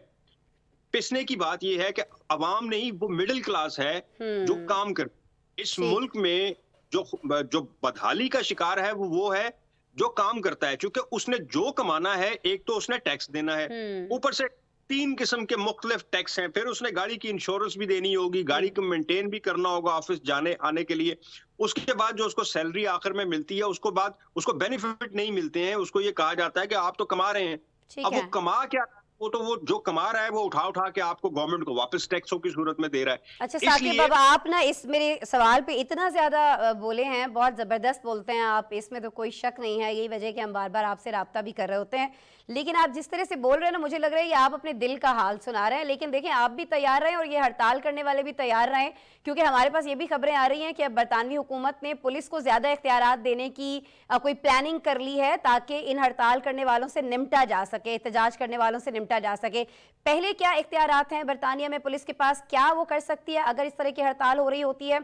پسنے کی بات یہ ہے کہ عوام نہیں، وہ مڈل کلاس ہے جو کام کرتی اس ملک میں، جو بدحالی کا شکار ہے وہ ہے جو کام کرتا ہے، چونکہ اس نے جو کمانا ہے، ایک تو اس نے ٹیکس دینا ہے، اوپر سے 3 قسم کے مختلف ٹیکس ہیں، پھر اس نے گاڑی کی انشورنس بھی دینی ہوگی، گاڑی کو مینٹین بھی کرنا ہوگا آفس جانے آنے کے لیے، اس کے بعد جو اس کو سیلری آخر میں ملتی ہے، اس کو بینیفٹ نہیں ملتے ہیں، اس کو یہ کہا جاتا ہے کہ آپ تو کما رہے ہیں۔ اب وہ کما کیا वो जो कमा रहा है वो उठा के आपको गवर्नमेंट को वापस टैक्सों की सूरत में दे रहा है। अच्छा साकिब बाबा, आप ना इस मेरे सवाल पे इतना ज्यादा बोले हैं, बहुत जबरदस्त बोलते हैं आप, इसमें तो कोई शक नहीं है, यही वजह है कि हम बार बार आपसे राब्ता भी कर रहे होते हैं। लेकिन आप जिस तरह से बोल रहे हैं ना, मुझे लग रहा है कि आप अपने दिल का हाल सुना रहे हैं। लेकिन देखें, आप भी तैयार रहें और ये हड़ताल करने वाले भी तैयार रहें, क्योंकि हमारे पास ये भी खबरें आ रही हैं कि अब बरतानवी हुकूमत ने पुलिस को ज्यादा इख्तियारात देने की कोई प्लानिंग कर ली है ताकि इन हड़ताल करने वालों से निपटा जा सके, एहतजाज करने वालों से निपटा जा सके। पहले क्या इख्तियारात हैं बरतानिया में पुलिस के पास, क्या वो कर सकती है अगर इस तरह की हड़ताल हो रही होती है?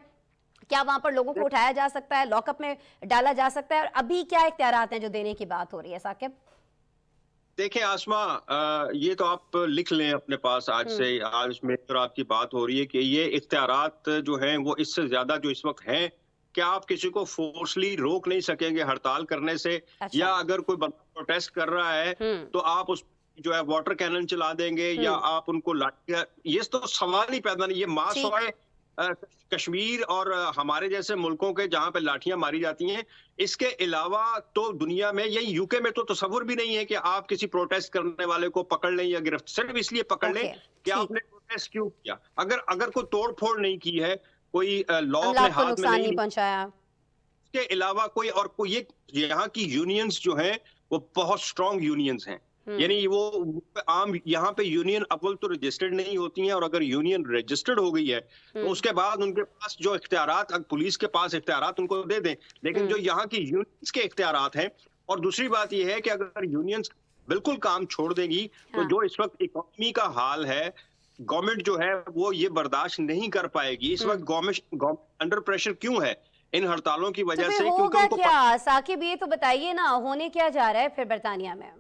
क्या वहां पर लोगों को उठाया जा सकता है, लॉकअप में डाला जा सकता है? और अभी क्या इख्तियारात हैं जो देने की बात हो रही है साकिब? देखें आसमा, ये तो आप लिख लें अपने पास आज से, आज में तो आपकी बात हो रही है कि ये इख्तियारात जो हैं वो इससे ज्यादा जो इस वक्त हैं, क्या आप किसी को फोर्सली रोक नहीं सकेंगे हड़ताल करने से। अच्छा। या अगर कोई बंदा प्रोटेस्ट कर रहा है तो आप उस जो है वाटर कैनन चला देंगे या आप उनको लाठी, ये तो सवाल ही पैदा नहीं। ये मास ठीक। हुआ है कश्मीर और हमारे जैसे मुल्कों के जहां पे लाठियां मारी जाती हैं, इसके अलावा तो दुनिया में, यही यूके में तो तसव्वुर भी नहीं है कि आप किसी प्रोटेस्ट करने वाले को पकड़ लें या गिरफ्त, सिर्फ इसलिए पकड़ लें ओके, कि ठीक। आपने प्रोटेस्ट क्यों किया। अगर कोई तोड़ फोड़ नहीं की है, कोई लॉ अपने अमलाक को हाथ में नुकसान नहीं, नहीं पहुंचाया। इसके अलावा कोई ये यहाँ की यूनियंस जो हैं वो बहुत स्ट्रांग यूनियंस हैं। यानी वो आम यहाँ पे यूनियन अव्वल तो रजिस्टर्ड नहीं होती हैं, और अगर यूनियन रजिस्टर्ड हो गई है तो उसके बाद उनके पास जो इख्तियारात, पुलिस के पास इख्तियारात उनको दे दें, लेकिन जो यहाँ की यूनियंस के इख्तियारात हैं। और दूसरी बात ये है कि अगर यूनियंस बिल्कुल काम छोड़ देगी तो जो इस वक्त इकोनॉमी का हाल है, गवर्नमेंट जो है वो ये बर्दाश्त नहीं कर पाएगी। इस वक्त गवर्नमेंट अंडर प्रेशर क्यों है इन हड़तालों की तो वजह फिर से, क्योंकि होगा उनको क्या साकिब, ये तो बताइए ना, होने क्या जा रहा है फिर बरतानिया में?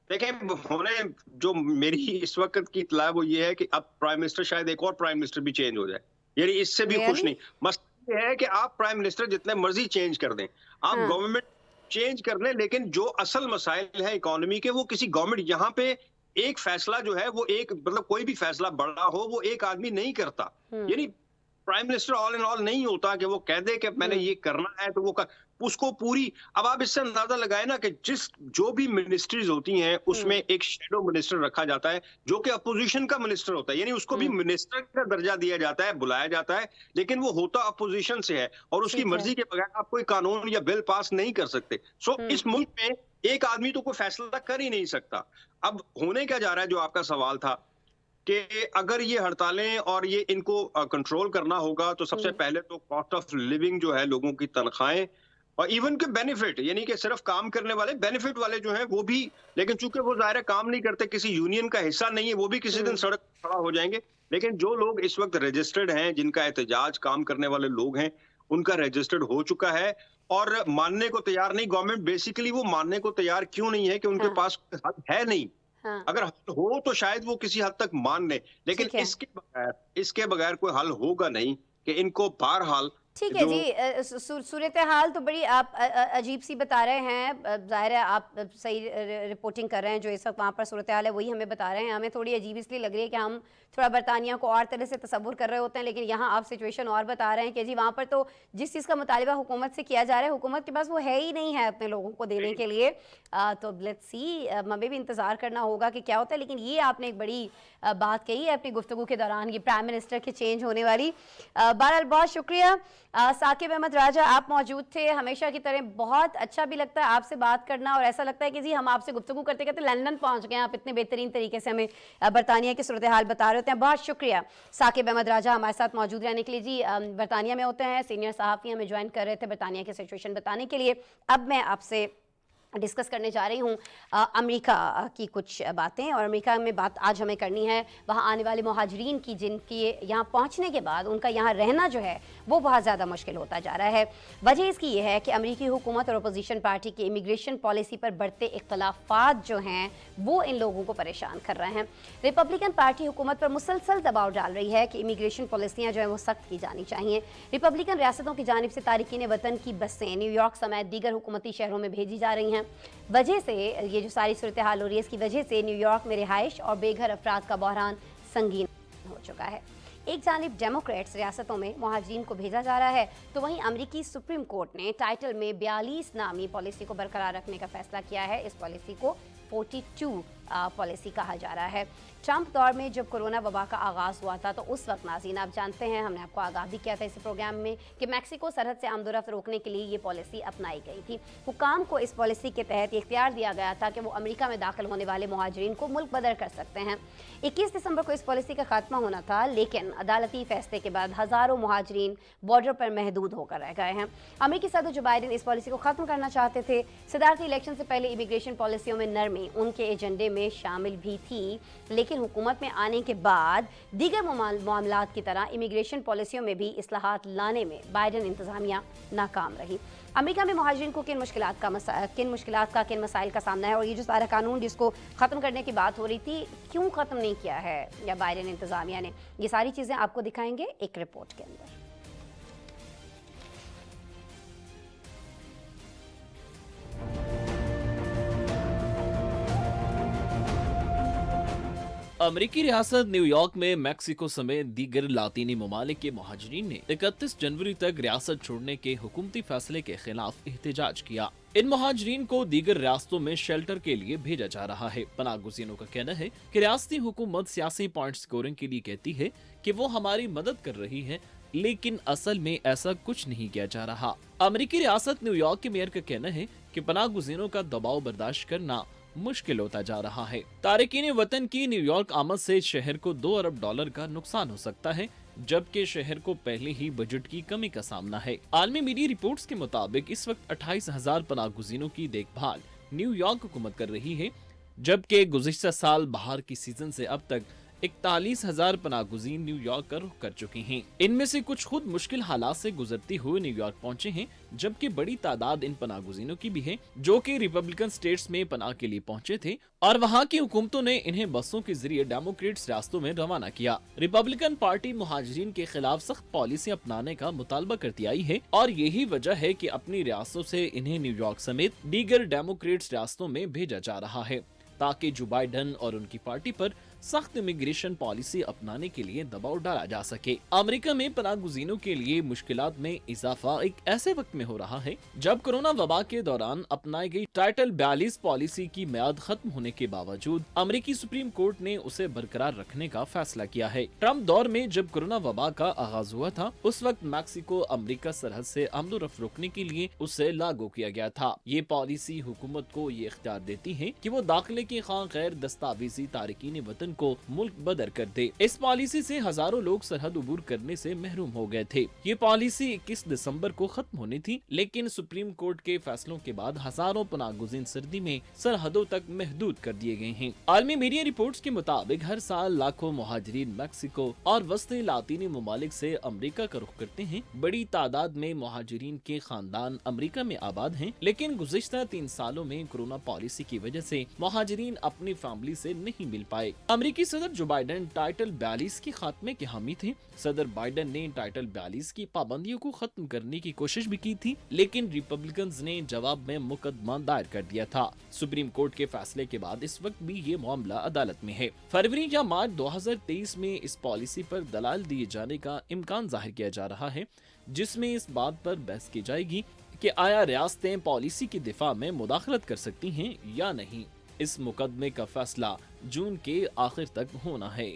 देखें, होने जो मेरी इस वक्त की इत्तला है वो ये है कि अब प्राइम मिनिस्टर, शायद एक और प्राइम मिनिस्टर भी चेंज हो जाए, यानी इससे भी खुश नहीं। मसला ये है कि आप प्राइम मिनिस्टर जितने मर्जी चेंज कर दें, आप गवर्नमेंट चेंज कर लें, लेकिन जो असल मसाइल है इकोनॉमी के, वो किसी गवर्नमेंट, यहाँ पे एक फैसला जो है वो एक, मतलब कोई भी फैसला बड़ा हो वो एक आदमी नहीं करता। यानी prime minister all in all नहीं होता कि वो कह दे कि मैंने ये करना है तो वो उसको पूरी। अब आप इससे अंदाजा लगाए ना कि जो भी मिनिस्ट्रीज होती हैं उसमें एक शैडो मिनिस्टर रखा जाता है जो कि अपोजिशन का मिनिस्टर होता है, यानी उसको भी मिनिस्टर का दर्जा दिया जाता है, बुलाया जाता है, लेकिन वो होता अपोजिशन से है और उसकी मर्जी के बगैर आप कोई कानून या बिल पास नहीं कर सकते। सो इस मुल्क में एक आदमी तो कोई फैसला कर ही नहीं सकता। अब होने क्या जा रहा है, जो आपका सवाल था कि अगर ये हड़तालें और ये इनको कंट्रोल करना होगा तो सबसे पहले तो कॉस्ट ऑफ लिविंग जो है, लोगों की तनख्वाहें और इवन के बेनिफिट, यानी कि सिर्फ काम करने वाले, बेनिफिट वाले जो हैं वो भी, लेकिन चूंकि वो ज़ाहिर है काम नहीं करते, किसी यूनियन का हिस्सा नहीं है, वो भी किसी दिन सड़क पर खड़ा हो जाएंगे। लेकिन जो लोग इस वक्त रजिस्टर्ड हैं, जिनका एहतजाज काम करने वाले लोग हैं, उनका रजिस्टर्ड हो चुका है और मानने को तैयार नहीं। गवर्नमेंट बेसिकली वो मानने को तैयार क्यों नहीं है कि उनके पास हद है नहीं। अगर हल हो तो शायद वो किसी हद तक मान ले, लेकिन इसके बगैर कोई हल होगा नहीं कि इनको बहरहाल। ठीक है जी, सूरत हाल तो बड़ी आप अजीब सी बता रहे हैं, जाहिर है आप सही रिपोर्टिंग कर रहे हैं, जो इस वक्त वहाँ पर सूरत हाल है वही हमें बता रहे हैं। हमें थोड़ी अजीब इसलिए लग रही है कि हम थोड़ा बरतानिया को और तरह से तसव्वुर कर रहे होते हैं, लेकिन यहाँ आप सिचुएशन और बता रहे हैं कि जी वहाँ पर तो जिस चीज़ का मुतालिबा हुकूमत से किया जा रहा है, हुकूमत के पास वो है ही नहीं है अपने लोगों को देने के लिए। तो लेट्स सी, हमें भी इंतज़ार करना होगा कि क्या होता है। लेकिन ये आपने एक बड़ी बात कही है अपनी गुफ्तगू के दौरान, ये प्राइम मिनिस्टर के चेंज होने वाली। बहरहाल बहुत शुक्रिया साकिब अहमद राजा, आप मौजूद थे हमेशा की तरह। बहुत अच्छा भी लगता है आपसे बात करना और ऐसा लगता है कि जी हम आपसे गुफ्तगू करते करते लंदन पहुंच गए। आप इतने बेहतरीन तरीके से हमें बरतानिया की सूरत हाल बता रहे होते हैं। बहुत शुक्रिया साकिब अहमद राजा हमारे साथ मौजूद रहने के लिए। जी बरतानिया में होते हैं, सीनियर सहाफ़ी हमें ज्वाइन कर रहे थे बरतानिया की सिचुएशन बताने के लिए। अब मैं आपसे डिस्कस करने जा रही हूँ अमेरिका की कुछ बातें, और अमेरिका में बात आज हमें करनी है वहाँ आने वाले मुहाजिरीन की, जिनकी यहाँ पहुँचने के बाद उनका यहाँ रहना जो है वो बहुत ज़्यादा मुश्किल होता जा रहा है। वजह इसकी ये है कि अमेरिकी हुकूमत और अपोजिशन पार्टी की इमिग्रेशन पॉलिसी पर बढ़ते इख्तलाफात जो हैं वो इन लोगों को परेशान कर रहे हैं। रिपब्लिकन पार्टी हुकूमत पर मुसलसल दबाव डाल रही है कि इमिग्रेशन पॉलिसियाँ जो हैं वो सख्त की जानी चाहिए। रिपब्लिकन रियासतों की जानिब से तारिकीन वतन की बसें न्यूयॉर्क समेत दीगर हुकूमती शहरों में भेजी जा रही हैं। वजह से ये जो सारी सूरत हाल हो रही है, इसकी वजह से न्यूयॉर्क में रिहाइश और बेघर अफराद का बहरान संगीन हो चुका है। एक जानिब डेमोक्रेट्स रियासतों में मुहाजिरीन को भेजा जा रहा है, तो वहीं अमेरिकी सुप्रीम कोर्ट ने टाइटल में 42 नामी पॉलिसी को बरकरार रखने का फैसला किया है। इस पॉलिसी को 42 पॉलिसी कहा जा रहा है। ट्रंप दौर में जब कोरोना वबा का आगाज़ हुआ था तो उस वक्त नाज़रीन आप जानते हैं, हमने आपको आगाह भी किया था इस प्रोग्राम में कि मैक्सिको सरहद से आमदोरफ्त रोकने के लिए ये पॉलिसी अपनाई गई थी। हुकाम को इस पॉलिसी के तहत इख्तियार दिया गया था कि वो अमेरिका में दाखिल होने वाले मुहाजिरीन को मुल्क बदर कर सकते हैं। 21 दिसंबर को इस पॉलिसी का खात्मा होना था, लेकिन अदालती फैसले के बाद हज़ारों मुहाजिरीन बॉर्डर पर महदूद होकर रह गए हैं। अमेरिकी सदर जो बाइडेन इस पॉलिसी को ख़त्म करना चाहते थे। सदारती इलेक्शन से पहले इमिग्रेशन पॉलिसियों में नरमी उनके एजेंडे में शामिल भी थी, लेकिन हुकूमत में आने के बाद दीगर मामलात की तरह इमिग्रेशन पॉलिसियों में भी इस्लाहात लाने में बाइडेन इंतज़ामिया नाकाम रही। अमेरिका में मुहाजिरीन को किन मसाइल का सामना है और ये जो सारा कानून जिसको ख़त्म करने की बात हो रही थी, क्यों ख़त्म नहीं किया है या बाइडेन इंतज़ामिया ने, ये सारी चीज़ें आपको दिखाएंगे एक रिपोर्ट के अंदर। अमेरिकी रियासत न्यूयॉर्क में मैक्सिको समेत दीगर लातीनी ममालिक के मुहाजिरीन ने 31 जनवरी तक रियासत छोड़ने के हुकूमती फैसले के खिलाफ एहतजाज किया। इन मुहाजिरीन को दीगर रियासतों में शेल्टर के लिए भेजा जा रहा है। पनाह गुज़ीरों का कहना है कि रियासती हुकूमत सियासी पॉइंट स्कोरिंग के लिए कहती है कि वो हमारी मदद कर रही है, लेकिन असल में ऐसा कुछ नहीं किया जा रहा। अमेरिकी रियासत न्यूयॉर्क के मेयर का कहना है कि पनाह गुज़ीरों का दबाव बर्दाश्त करना मुश्किल होता जा रहा है। तारिकीन वतन की न्यूयॉर्क आमद से शहर को $2 अरब का नुकसान हो सकता है, जबकि शहर को पहले ही बजट की कमी का सामना है। आलमी मीडिया रिपोर्ट्स के मुताबिक इस वक्त 28,000 पनाह गुज़ीरों की देखभाल न्यूयॉर्क हुकूमत कर रही है, जबकि गुज़िश्ता साल बाहर की सीजन से अब तक 41,000 पनाहगुज़ीन न्यूयॉर्क का रुख कर चुके हैं। इनमें से कुछ खुद मुश्किल हालात से गुजरते हुए न्यूयॉर्क पहुंचे हैं, जबकि बड़ी तादाद इन पनाहगुज़ीनों की भी है जो कि रिपब्लिकन स्टेट्स में पनाह के लिए पहुंचे थे और वहां की हुकूमतों ने इन्हें बसों के जरिए डेमोक्रेट्स रियासतों में रवाना किया। रिपब्लिकन पार्टी मुहाजिरीन के खिलाफ सख्त पॉलिसी अपनाने का मुतालबा करती आई है और यही वजह है कि अपनी रियासतों से इन्हें न्यूयॉर्क समेत दीगर डेमोक्रेट्स रियासतों में भेजा जा रहा है, ताकि जो बाइडेन और उनकी पार्टी पर सख्त इमिग्रेशन पॉलिसी अपनाने के लिए दबाव डाला जा सके। अमेरिका में पनाहगुज़ीनों के लिए मुश्किलात में इजाफा एक ऐसे वक्त में हो रहा है जब कोरोना वबा के दौरान अपनाई गई टाइटल 42 पॉलिसी की मियाद खत्म होने के बावजूद अमेरिकी सुप्रीम कोर्ट ने उसे बरकरार रखने का फैसला किया है। ट्रंप दौर में जब कोरोना वबा का आगाज हुआ था, उस वक्त मैक्सिको अमेरिका सरहद से आमदोरफ्त रोकने के लिए उसे लागू किया गया था। ये पॉलिसी हुकूमत को ये इख्तियार देती है कि वो दाखिले के खां गैर दस्तावेजी तारिकीन वतन को मुल्क बदर कर दे। इस पॉलिसी से हजारों लोग सरहद उबूर करने से महरूम हो गए थे। ये पॉलिसी 21 दिसंबर को खत्म होनी थी, लेकिन सुप्रीम कोर्ट के फैसलों के बाद हजारों पनाहगुज़ीन सर्दी में सरहदों तक महदूद कर दिए गए हैं। आलमी मीडिया रिपोर्ट्स के मुताबिक हर साल लाखों मुहाजिरीन मैक्सिको और वस्ती लातीनी ममालिक से अमेरिका का रुख करते हैं। बड़ी तादाद में मुहाजिरीन के खानदान अमेरिका में आबाद हैं, लेकिन गुज़िश्ता 3 सालों में कोरोना पॉलिसी की वजह से मुहाजिरीन अपनी फैमिली से नहीं मिल पाए। अमेरिकी सदर जो बाइडेन टाइटल 42 के खात्मे के हामी थे। सदर बाइडेन ने टाइटल 42 की पाबंदियों को खत्म करने की कोशिश भी की थी, लेकिन रिपब्लिकन्स ने जवाब में मुकदमा दायर कर दिया था। सुप्रीम कोर्ट के फैसले के बाद इस वक्त भी ये मामला अदालत में है। फरवरी या मार्च 2023 में इस पॉलिसी पर दलाल दिए जाने का इम्कान जाहिर किया जा रहा है, जिसमें इस बात पर बहस की जाएगी कि आया रियासतें पॉलिसी की दिफा में मुदाखलत कर सकती हैं या नहीं। इस मुकदमे का फैसला जून के आखिर तक होना है।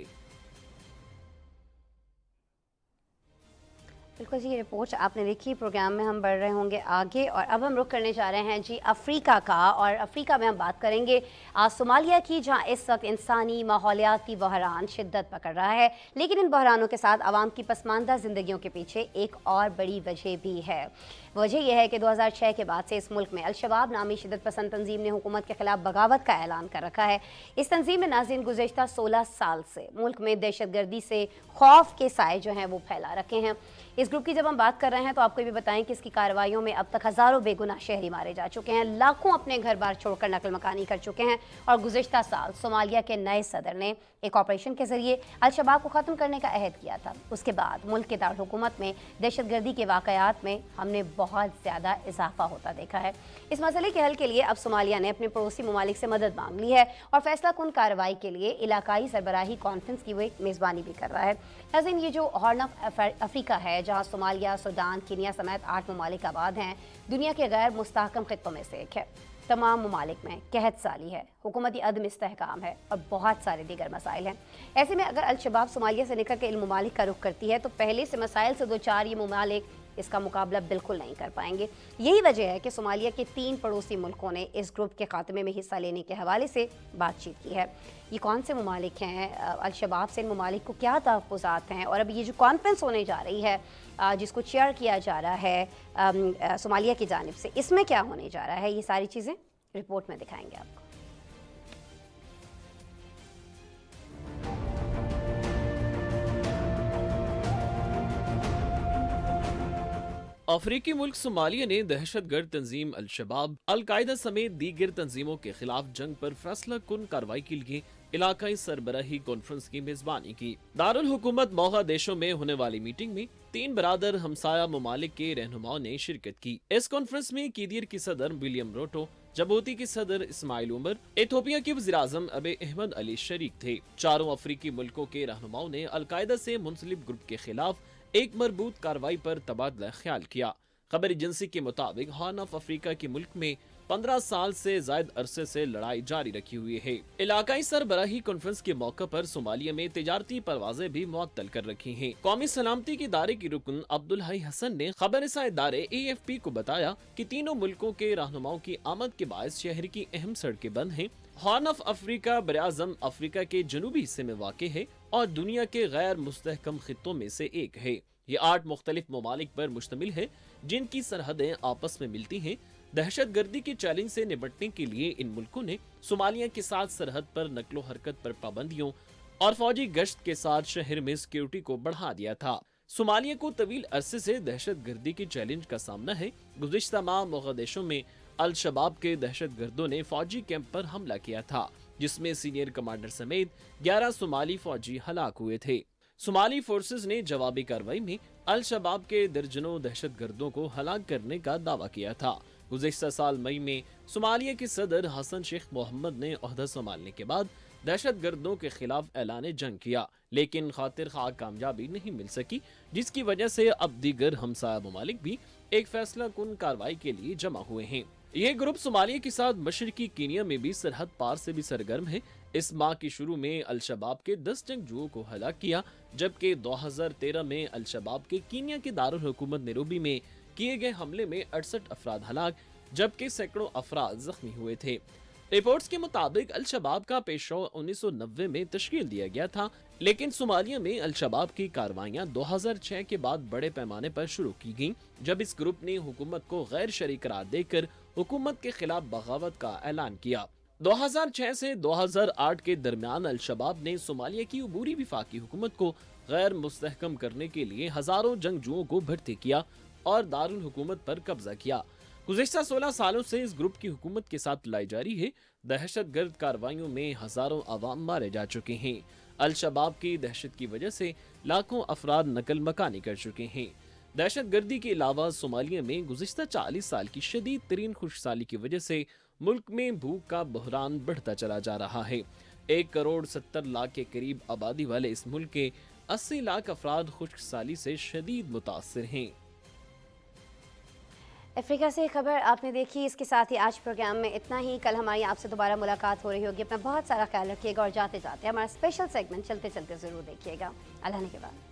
बिल्कुल जी, ये रिपोर्ट आपने देखी। प्रोग्राम में हम बढ़ रहे होंगे आगे और अब हम रुख करने जा रहे हैं जी अफ्रीका का, और अफ्रीका में हम बात करेंगे सोमालिया की, जहां इस वक्त इंसानी माहौलियाती बहरान शिद्दत पकड़ रहा है। लेकिन इन बहरानों के साथ आवाम की पसमानदा ज़िंदगियों के पीछे एक और बड़ी वजह भी है। वजह यह है कि 2006 के बाद से इस मुल्क में अल-शबाब नामी शिद्दत पसंद तंजीम ने हुकूमत के खिलाफ बगावत का ऐलान कर रखा है। इस तंजीम में नाज़रीन गुज़श्ता 16 साल से मुल्क में दहशतगर्दी से खौफ के साए जो हैं वो फैला रखे हैं। इस ग्रुप की जब हम बात कर रहे हैं तो आपको भी बताएं कि इसकी कार्रवाइयों में अब तक हज़ारों बेगुनाह शहरी मारे जा चुके हैं, लाखों अपने घर बार छोड़कर नकल मकानी कर चुके हैं। और गुज़श्ता साल सोमालिया के नए सदर ने एक ऑपरेशन के जरिए अल-शबाब को ख़त्म करने का अहद किया था। उसके बाद मुल्क के दारुल हुकूमत में दहशतगर्दी के वाक़यात में हमने बहुत ज़्यादा इजाफा होता देखा है। इस मसले के हल के लिए अब सोमालिया ने अपने पड़ोसी ममालिक से मदद मांग ली है और फैसला कुन कार्रवाई के लिए इलाकाई सरबराही कॉन्फ्रेंस की वो एक मेज़बानी भी कर रहा है। नाज़रीन, ये जो हॉर्न ऑफ अफ्रीका है, जहाँ सोमालिया, सूडान, कीनिया समेत 8 ममालिक आबाद हैं, दुनिया के गैर मुस्तहकम खित्तों में से एक है। तमाम ममालिक में कहत साली है, हुकूमती अदम इस्तेहकाम है और बहुत सारे दीगर मसाइल हैं। ऐसे में अगर अल-शबाब सोमालिया से निकल के इन ममालिक का रुख करती है तो पहले से मसाइल से दो चार ये ममालिक इसका मुकाबला बिल्कुल नहीं कर पाएंगे। यही वजह है कि सोमालिया के 3 पड़ोसी मुल्कों ने इस ग्रुप के खात्मे में हिस्सा लेने के हवाले से बातचीत की है। ये कौन से ममालिक हैं, अल-शबाब से इन ममालिक को क्या तहफ़्फ़ुज़ात हैं, और अब ये जो कॉन्फ्रेंस होने जा रही है जिसको चेयर किया जा रहा है सोमालिया की जानिब से, इसमें क्या होने जा रहा है, ये सारी चीज़ें रिपोर्ट में दिखाएंगे आपको। अफ्रीकी मुल्क सोमालिया ने दहशतगर्द तंजीम अल-शबाब, अल-कायदा समेत दीगर तंजीमों के खिलाफ जंग पर फैसला कुन कार्रवाई के लिए इलाकाई सरबराही कॉन्फ्रेंस की मेजबानी की। दारुल हुकूमत मोगादिशु में होने वाली मीटिंग में 3 बरादर हमसाया ममालिक के रहनुमाओं ने शिरकत की। इस कॉन्फ्रेंस में कीदिर की सदर विलियम रोटो, जबूती की सदर इस्माइल उमर, एथियोपिया के वज़ीर-ए-आज़म अबे अहमद अली शरीक थे। चारों अफ्रीकी मुल्कों के रहनुमाओं ने अल-कायदा से मुंसलिक ग्रुप के खिलाफ एक मरबूत कार्रवाई पर तबादला ख्याल किया। खबर एजेंसी के मुताबिक हॉर्न ऑफ अफ्रीका के मुल्क में 15 साल से जायद अरसे से लड़ाई जारी रखी हुई है। इलाकाई सरबराही कॉन्फ्रेंस के मौके पर सोमालिया में तिजारती परवाजें भी मुअत्तल कर रखी हैं। कौमी सलामती के इदारे की रुकन अब्दुल हई हसन ने खबरसां इदारे AFP को बताया कि तीनों मुल्कों के रहनुमाओं की आमद के बायस शहर की अहम सड़कें बंद हैं। हॉर्न ऑफ अफ्रीका बराज़म अफ्रीका के जनूबी हिस्से में वाक़ है और दुनिया के गैर मुस्तहकम खित्तों में से एक है। ये 8 मुख्तलिफ ममालिक पर मुश्तमिल है जिनकी सरहदें आपस में मिलती हैं। दहशत गर्दी के चैलेंज से निपटने के लिए इन मुल्कों ने सोमालिया के साथ सरहद पर नकलो हरकत पर पाबंदियों और फौजी गश्त के साथ शहर में सिक्योरिटी को बढ़ा दिया था। सोमालिया को तवील अरसे से दहशत गर्दी के चैलेंज का सामना है। गुज़िश्ता माह मोगादिशु में अल-शबाब के दहशत गर्दों ने फौजी कैंप पर हमला किया था, जिसमें सीनियर कमांडर समेत 11 सोमाली फौजी हलाक हुए थे। सोमाली फोर्सेस ने जवाबी कार्रवाई में अल-शबाब के दर्जनों दहशत गर्दों को हलाक करने का दावा किया था। गुज़िश्ता साल मई में सोमालिया के सदर हसन शेख मोहम्मद ने ओहदा संभालने के बाद दहशत गर्दों के खिलाफ ऐलान जंग किया, लेकिन खातिर खा कामयाबी नहीं मिल सकी, जिसकी वजह से अब दीगर हमसाया ममालिक भी एक फैसला कुन कार्रवाई के लिए जमा हुए हैं। ये ग्रुप सोमालिया के साथ मशरकी कीनिया में भी सरहद पार से भी सरगर्म है। इस माह के शुरू में अल-शबाब के 10 जंगजुओं को हलाक किया, जबकि 2013 में अल-शबाब के कीनिया के दारुल हुकूमत नैरोबी में किए गए हमले में 68 अफराद हलाक, जबकि सैकड़ों अफराद जख्मी हुए थे। रिपोर्ट्स के मुताबिक अल-शबाब का पेशरो 1990 में तश्कील दिया गया था, लेकिन सोमालिया में अल-शबाब की कार्रवाइयां 2006 के बाद बड़े पैमाने पर शुरू की गईं, जब इस ग्रुप ने हुकूमत को गैर शरीक करार देकर हुकूमत के खिलाफ बगावत का ऐलान किया। 2006 से 2008 के दरमियान अल-शबाब ने सोमालिया की अबूरी वफाकी हुकूमत को गैर मुस्तहकम करने के लिए हजारों जंगजुओं को भर्ती किया और दारुल हुकूमत पर कब्जा किया। गुज़िश्ता 16 सालों से इस ग्रुप की हुकूमत के साथ लड़ाई जारी है। दहशत गर्द कार्रवाइयों में हजारों अवाम मारे जा चुके हैं। अल-शबाब की दहशत की वजह से लाखों अफराद नकल मकानी कर चुके हैं। दहशत गर्दी के अलावा सोमालिया में गुज़िश्ता 40 साल की शदीद तरीन खुशहाली की वजह से मुल्क में भूख का बहरान बढ़ता चला जा रहा है। 1 करोड़ 70 लाख के करीब आबादी वाले इस मुल्क के 80 लाख अफराद खुशहाली से शदीद मुतासिर हैं। अफ्रीका से खबर आपने देखी। इसके साथ ही आज प्रोग्राम में इतना ही। कल हमारी आपसे दोबारा मुलाकात हो रही होगी। अपना बहुत सारा ख्याल रखिएगा और जाते जाते हमारा स्पेशल सेगमेंट चलते चलते ज़रूर देखिएगा। अल्लाह ने के बाद।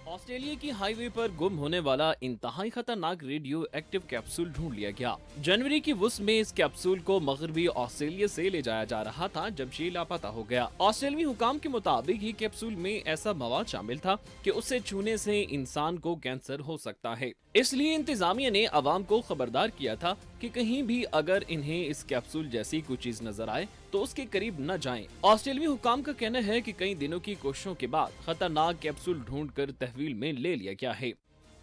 ऑस्ट्रेलिया की हाईवे पर गुम होने वाला इंतहाई खतरनाक रेडियो एक्टिव कैप्सूल ढूंढ लिया गया। जनवरी की वुस में इस कैप्सूल को मगरबी ऑस्ट्रेलिया से ले जाया जा रहा था, जब ये लापता हो गया। ऑस्ट्रेलियाई हुकाम के मुताबिक ये कैप्सूल में ऐसा मवाद शामिल था कि उसे छूने से इंसान को कैंसर हो सकता है। इसलिए इंतजामिया ने आवाम को खबरदार किया था कि कहीं भी अगर इन्हें इस कैप्सूल जैसी कोई चीज नजर आए तो उसके करीब न जाएं। ऑस्ट्रेलियाई हुकाम का कहना है कि कई दिनों की कोशिशों के बाद खतरनाक कैप्सूल ढूंढकर तहवील में ले लिया गया है।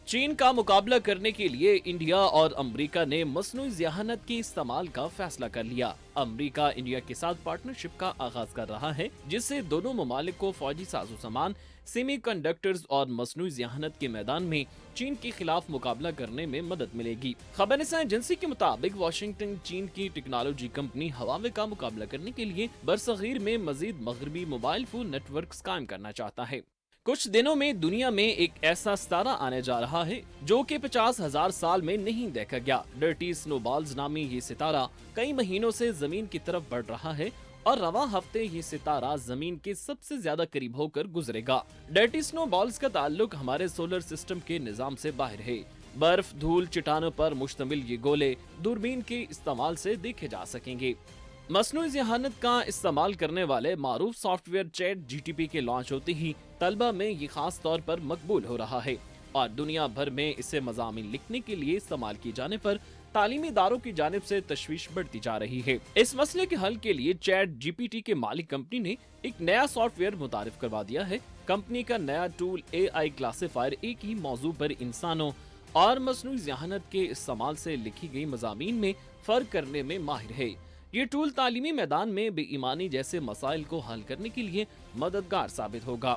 चीन का मुकाबला करने के लिए इंडिया और अमेरिका ने मसनूई ज़हानत के इस्तेमाल का फैसला कर लिया। अमेरिका इंडिया के साथ पार्टनरशिप का आगाज कर रहा है, जिससे दोनों ममालिक को फौजी साजो सामान, सेमीकंडक्टर्स और मसनूई ज़हानत के मैदान में चीन के खिलाफ मुकाबला करने में मदद मिलेगी। खबरसां एजेंसी के मुताबिक वाशिंगटन चीन की टेक्नोलॉजी कंपनी हवावे का मुकाबला करने के लिए बरसगीर में मजीद मगरबी मोबाइल फोन नेटवर्क कायम करना चाहता है। कुछ दिनों में दुनिया में एक ऐसा सितारा आने जा रहा है जो कि 50,000 साल में नहीं देखा गया। डर्टी स्नोबॉल्स नामी ये सितारा कई महीनों से जमीन की तरफ बढ़ रहा है और रवां हफ्ते ये सितारा जमीन के सबसे ज्यादा करीब होकर गुजरेगा। डर्टी स्नोबॉल्स का ताल्लुक हमारे सोलर सिस्टम के निजाम से बाहर है। बर्फ, धूल, चट्टानों पर मुश्तमिल ये गोले दूरबीन के इस्तेमाल से देखे जा सकेंगे। मसनूई ज़हानत का इस्तेमाल करने वाले मारूफ सॉफ्टवेयर चैट जीटीपी के लॉन्च होते ही तलबा में ये खास तौर पर मकबूल हो रहा है और दुनिया भर में इसे मज़ामीन लिखने के लिए इस्तेमाल किए जाने पर तालीमी इदारों की जानिब से तशवीश बढ़ती जा रही है। इस मसले के हल के लिए चैट जीपीटी के मालिक कंपनी ने एक नया सॉफ्टवेयर मुतारिफ करवा दिया है। कंपनी का नया टूल AI क्लासीफायर एक ही मौजू पर इंसानों और मसनूई ज़हानत के इस्तेमाल से लिखी गई मज़ामीन में फर्क करने में माहिर है। ये टूल तालीमी मैदान में बेईमानी जैसे मसाइल को हल करने के लिए मददगार साबित होगा।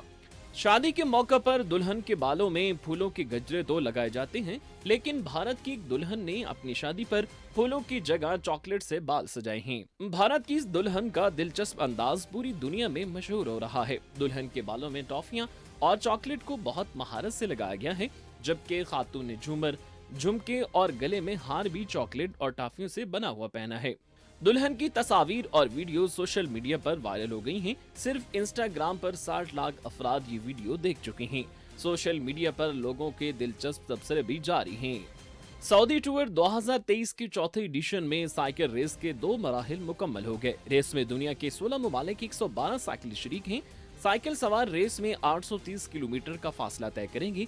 शादी के मौके पर दुल्हन के बालों में फूलों के गजरे तो लगाए जाते हैं, लेकिन भारत की एक दुल्हन ने अपनी शादी पर फूलों की जगह चॉकलेट से बाल सजाए हैं। भारत की इस दुल्हन का दिलचस्प अंदाज पूरी दुनिया में मशहूर हो रहा है। दुल्हन के बालों में टॉफियां और चॉकलेट को बहुत महारत से लगाया गया है, जबकि खातून ने झूमर, झुमके और गले में हार भी चॉकलेट और टॉफियों से बना हुआ पहना है। दुल्हन की तस्वीर और वीडियो सोशल मीडिया पर वायरल हो गई हैं। सिर्फ इंस्टाग्राम पर 60 लाख अफराद ये वीडियो देख चुके हैं। सोशल मीडिया पर लोगों के दिलचस्प तबसरे भी जारी हैं। सऊदी टूर 2023 की चौथे एडिशन में साइकिल रेस के 2 मराहिल मुकम्मल हो गए। रेस में दुनिया के 16 ममालिक की 112 साइकिल शरीक हैं। साइकिल सवार रेस में 830 किलोमीटर का फासला तय करेंगे।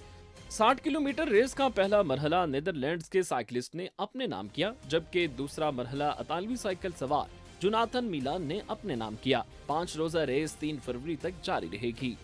60 किलोमीटर रेस का पहला मरहला नीदरलैंड्स के साइकिलिस्ट ने अपने नाम किया, जबकि दूसरा मरहला इतालवी साइकिल सवार जोनाथन मिलान ने अपने नाम किया। 5 रोजा रेस 3 फरवरी तक जारी रहेगी।